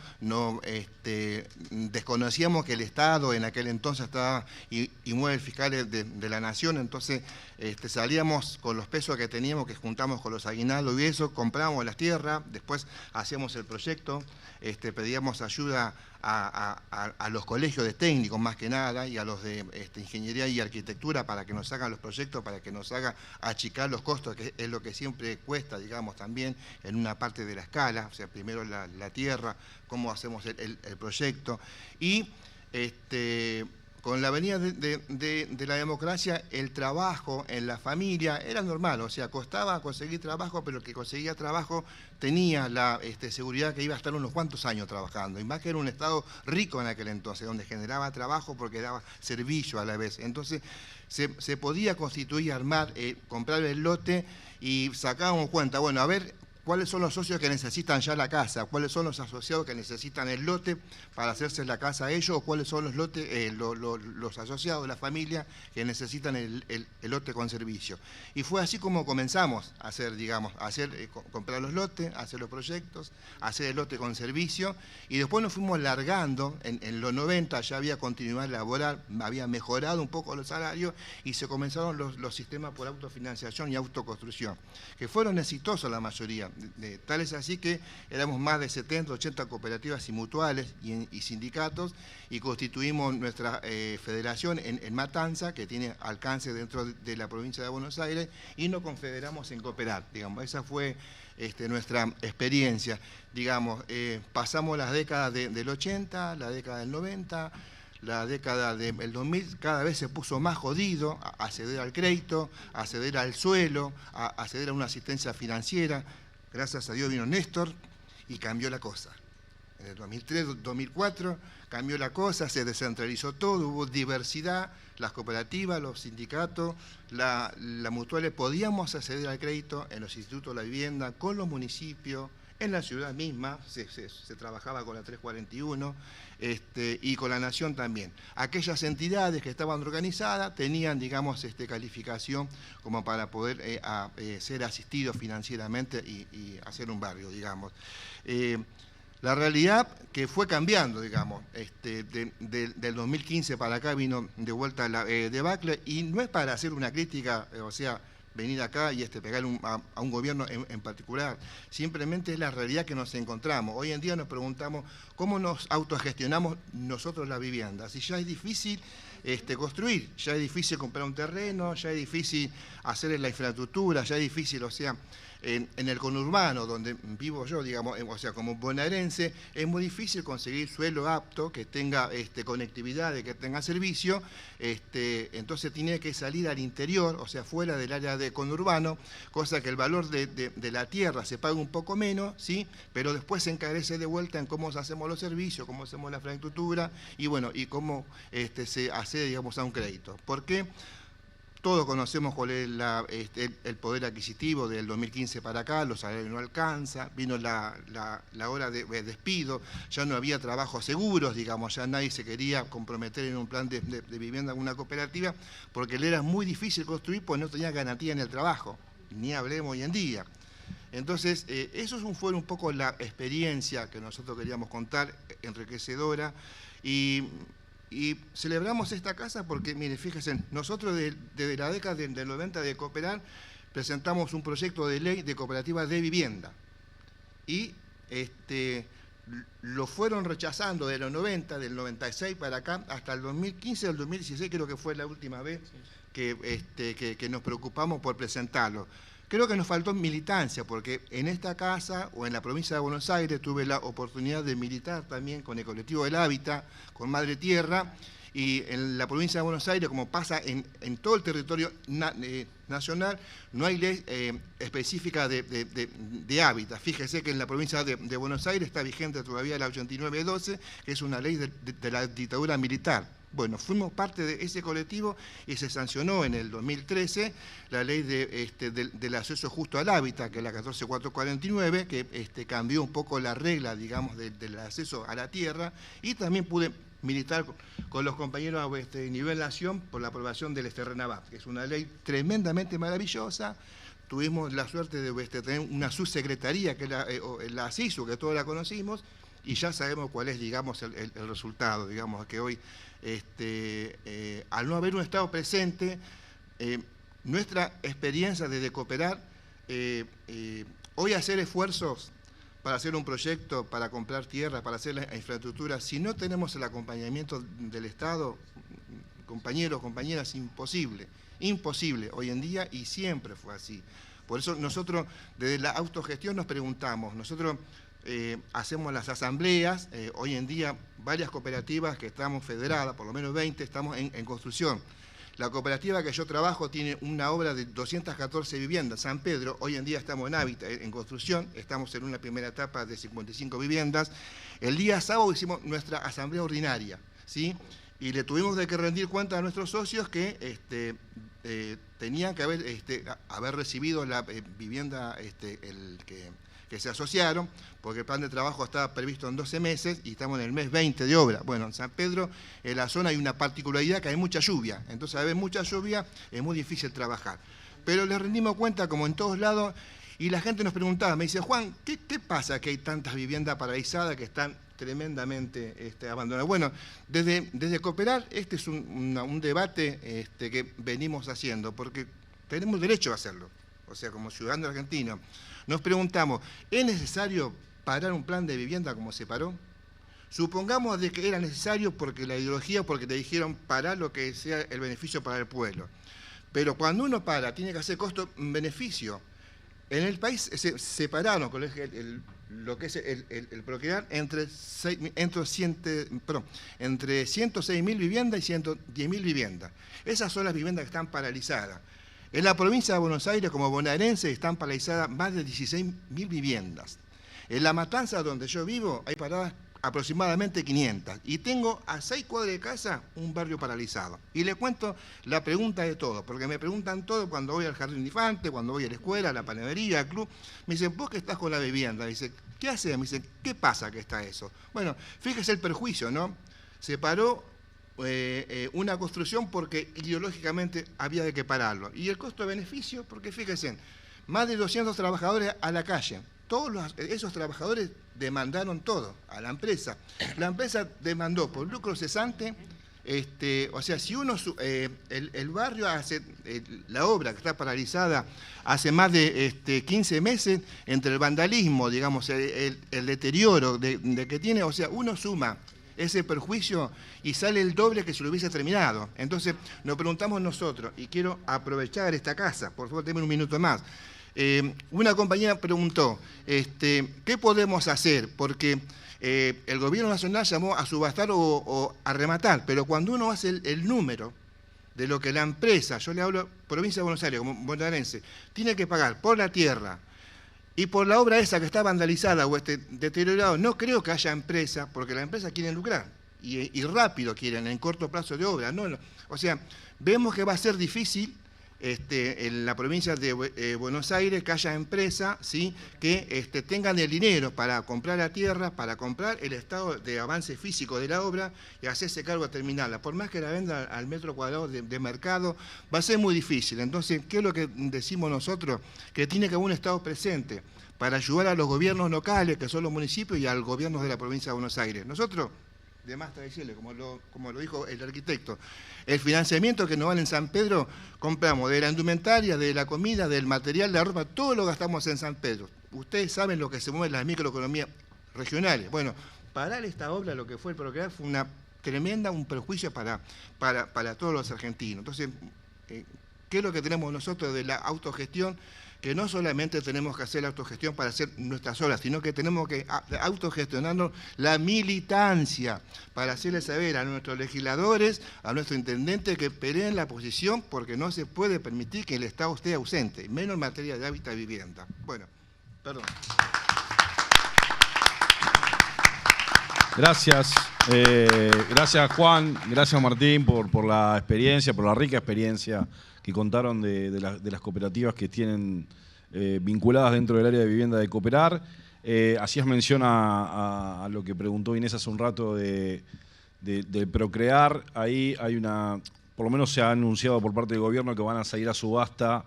desconocíamos que el Estado en aquel entonces estaba inmuebles fiscales de la Nación, entonces salíamos con los pesos que teníamos, que juntamos con los aguinaldos y eso, comprábamos las tierras, después hacíamos el proyecto, pedíamos ayuda a los colegios de técnicos más que nada y a los de ingeniería y arquitectura para que nos hagan los proyectos, para que nos haga achicar los costos, que es lo que siempre cuesta, digamos, también en una parte de la escala, o sea, primero la tierra, cómo hacemos el proyecto. Y con la venida de la democracia, el trabajo en la familia era normal, o sea, costaba conseguir trabajo, pero el que conseguía trabajo tenía la seguridad que iba a estar unos cuantos años trabajando, y más que era un estado rico en aquel entonces, donde generaba trabajo porque daba servicio a la vez. Entonces, se podía constituir, armar, comprar el lote y sacábamos cuenta, bueno, a ver, ¿cuáles son los socios que necesitan ya la casa? ¿Cuáles son los asociados que necesitan el lote para hacerse la casa a ellos? ¿O cuáles son los lotes, los asociados de la familia que necesitan el lote con servicio? Y fue así como comenzamos a hacer, digamos, comprar los lotes, hacer los proyectos, hacer el lote con servicio, y después nos fuimos largando. En los 90 ya había continuidad laboral, había mejorado un poco los salarios y se comenzaron los sistemas por autofinanciación y autoconstrucción, que fueron exitosos la mayoría. Tal es así que éramos más de 70, 80 cooperativas y mutuales y sindicatos, y constituimos nuestra federación en Matanza, que tiene alcance dentro de la provincia de Buenos Aires, y nos confederamos en Cooperar, digamos. Esa fue nuestra experiencia, digamos. Pasamos las décadas del 80, la década del 90, la década del 2000, cada vez se puso más jodido acceder al crédito, acceder al suelo, acceder a una asistencia financiera. Gracias a Dios vino Néstor y cambió la cosa. En el 2003, 2004 cambió la cosa, se descentralizó todo, hubo diversidad, las cooperativas, los sindicatos, las mutuales, podíamos acceder al crédito en los institutos de la vivienda, con los municipios, en la ciudad misma, se trabajaba con la 341 y con la Nación también. Aquellas entidades que estaban organizadas tenían, digamos, calificación como para poder ser asistidos financieramente y hacer un barrio, digamos. La realidad que fue cambiando, digamos, del 2015 para acá vino de vuelta la debacle, y no es para hacer una crítica, o sea, venir acá y pegar a un gobierno en particular. Simplemente es la realidad que nos encontramos. Hoy en día nos preguntamos cómo nos autogestionamos nosotros la vivienda. Si ya es difícil construir, ya es difícil comprar un terreno, ya es difícil hacer la infraestructura, ya es difícil, o sea, En el conurbano, donde vivo yo, digamos, o sea, como bonaerense, es muy difícil conseguir suelo apto, que tenga conectividad, que tenga servicio, entonces tiene que salir al interior, o sea, fuera del área de conurbano, cosa que el valor de la tierra se paga un poco menos, ¿sí? Pero después se encarece de vuelta en cómo hacemos los servicios, cómo hacemos la infraestructura y bueno, y cómo se accede, digamos, a un crédito. ¿Por qué? Todos conocemos cuál es el poder adquisitivo del 2015 para acá, los salarios no alcanzan, vino la hora de despido, ya no había trabajos seguros, digamos, ya nadie se quería comprometer en un plan de vivienda en una cooperativa, porque le era muy difícil construir, pues no tenía garantía en el trabajo, ni hablemos hoy en día. Entonces, eso fue un poco la experiencia que nosotros queríamos contar, enriquecedora, y celebramos esta casa porque, mire, fíjense, nosotros desde la década del 90 de Cooperar presentamos un proyecto de ley de cooperativas de vivienda y lo fueron rechazando de los 90, del 96 para acá, hasta el 2015, el 2016 creo que fue la última vez que nos preocupamos por presentarlo. Creo que nos faltó militancia, porque en esta casa o en la provincia de Buenos Aires tuve la oportunidad de militar también con el colectivo del Hábitat, con Madre Tierra, y en la provincia de Buenos Aires, como pasa en todo el territorio nacional, no hay ley específica de hábitat. Fíjese que en la provincia de Buenos Aires está vigente todavía la 8912, que es una ley de la dictadura militar. Bueno, fuimos parte de ese colectivo y se sancionó en el 2013 la ley del acceso justo al hábitat, que es la 14449, que cambió un poco la regla, digamos, del acceso a la tierra, y también pude militar con los compañeros a nivel nación por la aprobación del RENAVAP, que es una ley tremendamente maravillosa. Tuvimos la suerte de tener una subsecretaría, que es la CISU, que todos la conocimos, y ya sabemos cuál es, digamos, el resultado, digamos, que hoy, al no haber un Estado presente, nuestra experiencia de Cooperar, hoy hacer esfuerzos para hacer un proyecto, para comprar tierra, para hacer la infraestructura, si no tenemos el acompañamiento del Estado, compañeros, compañeras, imposible, imposible hoy en día, y siempre fue así. Por eso nosotros desde la autogestión nos preguntamos, nosotros hacemos las asambleas, hoy en día varias cooperativas que estamos federadas, por lo menos 20, estamos en construcción. La cooperativa que yo trabajo tiene una obra de 214 viviendas, San Pedro, hoy en día estamos en hábitat, en construcción, estamos en una primera etapa de 55 viviendas. El día sábado hicimos nuestra asamblea ordinaria, ¿sí? Y le tuvimos que rendir cuenta a nuestros socios que tenían que haber recibido la vivienda que se asociaron, porque el plan de trabajo estaba previsto en 12 meses y estamos en el mes 20 de obra. Bueno, en San Pedro, en la zona hay una particularidad que hay mucha lluvia, entonces al haber mucha lluvia es muy difícil trabajar. Pero le rendimos cuenta, como en todos lados, y la gente nos preguntaba, me dice, Juan, ¿qué pasa que hay tantas viviendas paralizadas que están tremendamente abandonadas? Bueno, desde Cooperar, este es un debate que venimos haciendo, porque tenemos derecho a hacerlo, o sea, como ciudadanos argentinos. Nos preguntamos, ¿es necesario parar un plan de vivienda como se paró? Supongamos de que era necesario porque la ideología, porque te dijeron parar lo que sea el beneficio para el pueblo. Pero cuando uno para, tiene que hacer costo-beneficio. En el país se separaron lo que es el procrear entre 106.000 viviendas y 110.000 viviendas. Esas son las viviendas que están paralizadas. En la provincia de Buenos Aires, como bonaerense, están paralizadas más de 16.000 viviendas. En La Matanza, donde yo vivo, hay paradas aproximadamente 500. Y tengo a 6 cuadras de casa un barrio paralizado. Y le cuento la pregunta de todo, porque me preguntan todo cuando voy al Jardín de Infante, cuando voy a la escuela, a la panadería, al club. Me dicen, ¿vos qué estás con la vivienda? Me dicen, ¿qué haces? Me dicen, ¿qué pasa que está eso? Bueno, fíjese el perjuicio, ¿no? Se paró una construcción porque ideológicamente había que pararlo. Y el costo-beneficio, porque fíjense, más de 200 trabajadores a la calle. Todos esos trabajadores demandaron todo a la empresa. La empresa demandó por lucro cesante, o sea, si uno, el barrio hace, la obra que está paralizada hace más de 15 meses, entre el vandalismo, digamos, el deterioro de que tiene, o sea, uno suma ese perjuicio y sale el doble que si lo hubiese terminado. Entonces nos preguntamos nosotros, y quiero aprovechar esta casa, por favor, denme un minuto más. Una compañera preguntó, ¿qué podemos hacer? Porque el gobierno nacional llamó a subastar o a rematar, pero cuando uno hace el número de lo que la empresa, yo le hablo provincia de Buenos Aires, como bonaerense, tiene que pagar por la tierra y por la obra esa que está vandalizada o deteriorado, no creo que haya empresa, porque las empresas quieren lucrar y rápido quieren, en corto plazo de obra. No, o sea, vemos que va a ser difícil en la provincia de Buenos Aires que haya empresas, ¿sí?, que tengan el dinero para comprar la tierra, para comprar el estado de avance físico de la obra y hacerse cargo de terminarla. Por más que la venda al metro cuadrado de mercado, va a ser muy difícil. Entonces, ¿qué es lo que decimos nosotros? Que tiene que haber un Estado presente para ayudar a los gobiernos locales, que son los municipios, y al gobierno de la provincia de Buenos Aires. Nosotros, de más decirle, como lo dijo el arquitecto, el financiamiento que nos vale en San Pedro, compramos de la indumentaria, de la comida, del material, de la ropa, todo lo gastamos en San Pedro. Ustedes saben lo que se mueve en las microeconomías regionales. Bueno, parar esta obra, lo que fue el Procrear, fue un perjuicio para todos los argentinos. Entonces, ¿qué es lo que tenemos nosotros de la autogestión? Que no solamente tenemos que hacer la autogestión para hacer nuestras obras, sino que tenemos que autogestionarnos la militancia para hacerle saber a nuestros legisladores, a nuestros intendentes que peleen la posición, porque no se puede permitir que el Estado esté ausente, menos en materia de hábitat y vivienda. Bueno, perdón. Gracias. Gracias, Juan. Gracias, Martín, por la experiencia, por la rica experiencia que contaron de las cooperativas que tienen vinculadas dentro del área de vivienda de Cooperar. Hacías mención a lo que preguntó Inés hace un rato de Procrear. Ahí hay por lo menos se ha anunciado por parte del gobierno que van a salir a subasta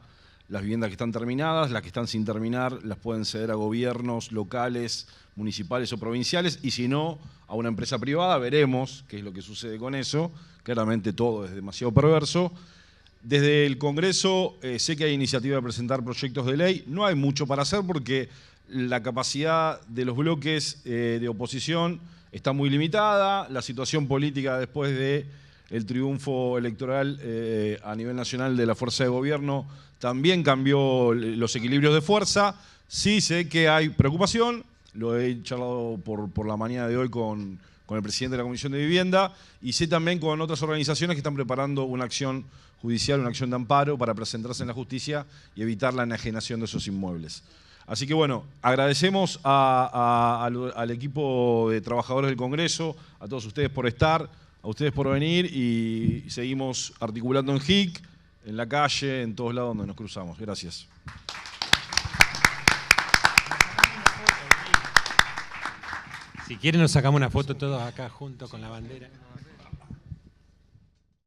las viviendas que están terminadas, las que están sin terminar las pueden ceder a gobiernos locales, municipales o provinciales, y si no, a una empresa privada. Veremos qué es lo que sucede con eso. Claramente todo es demasiado perverso. Desde el Congreso sé que hay iniciativa de presentar proyectos de ley. No hay mucho para hacer porque la capacidad de los bloques de oposición está muy limitada. La situación política después del triunfo electoral a nivel nacional de la fuerza de gobierno también cambió los equilibrios de fuerza. Sí sé que hay preocupación. Lo he charlado por la mañana de hoy con el presidente de la Comisión de Vivienda, y sé también con otras organizaciones que están preparando una acción judicial, una acción de amparo para presentarse en la justicia y evitar la enajenación de esos inmuebles. Así que bueno, agradecemos al equipo de trabajadores del Congreso, a todos ustedes por estar, a ustedes por venir, y seguimos articulando en JIC, en la calle, en todos lados donde nos cruzamos. Gracias. Si quieren nos sacamos una foto todos acá juntos con la bandera.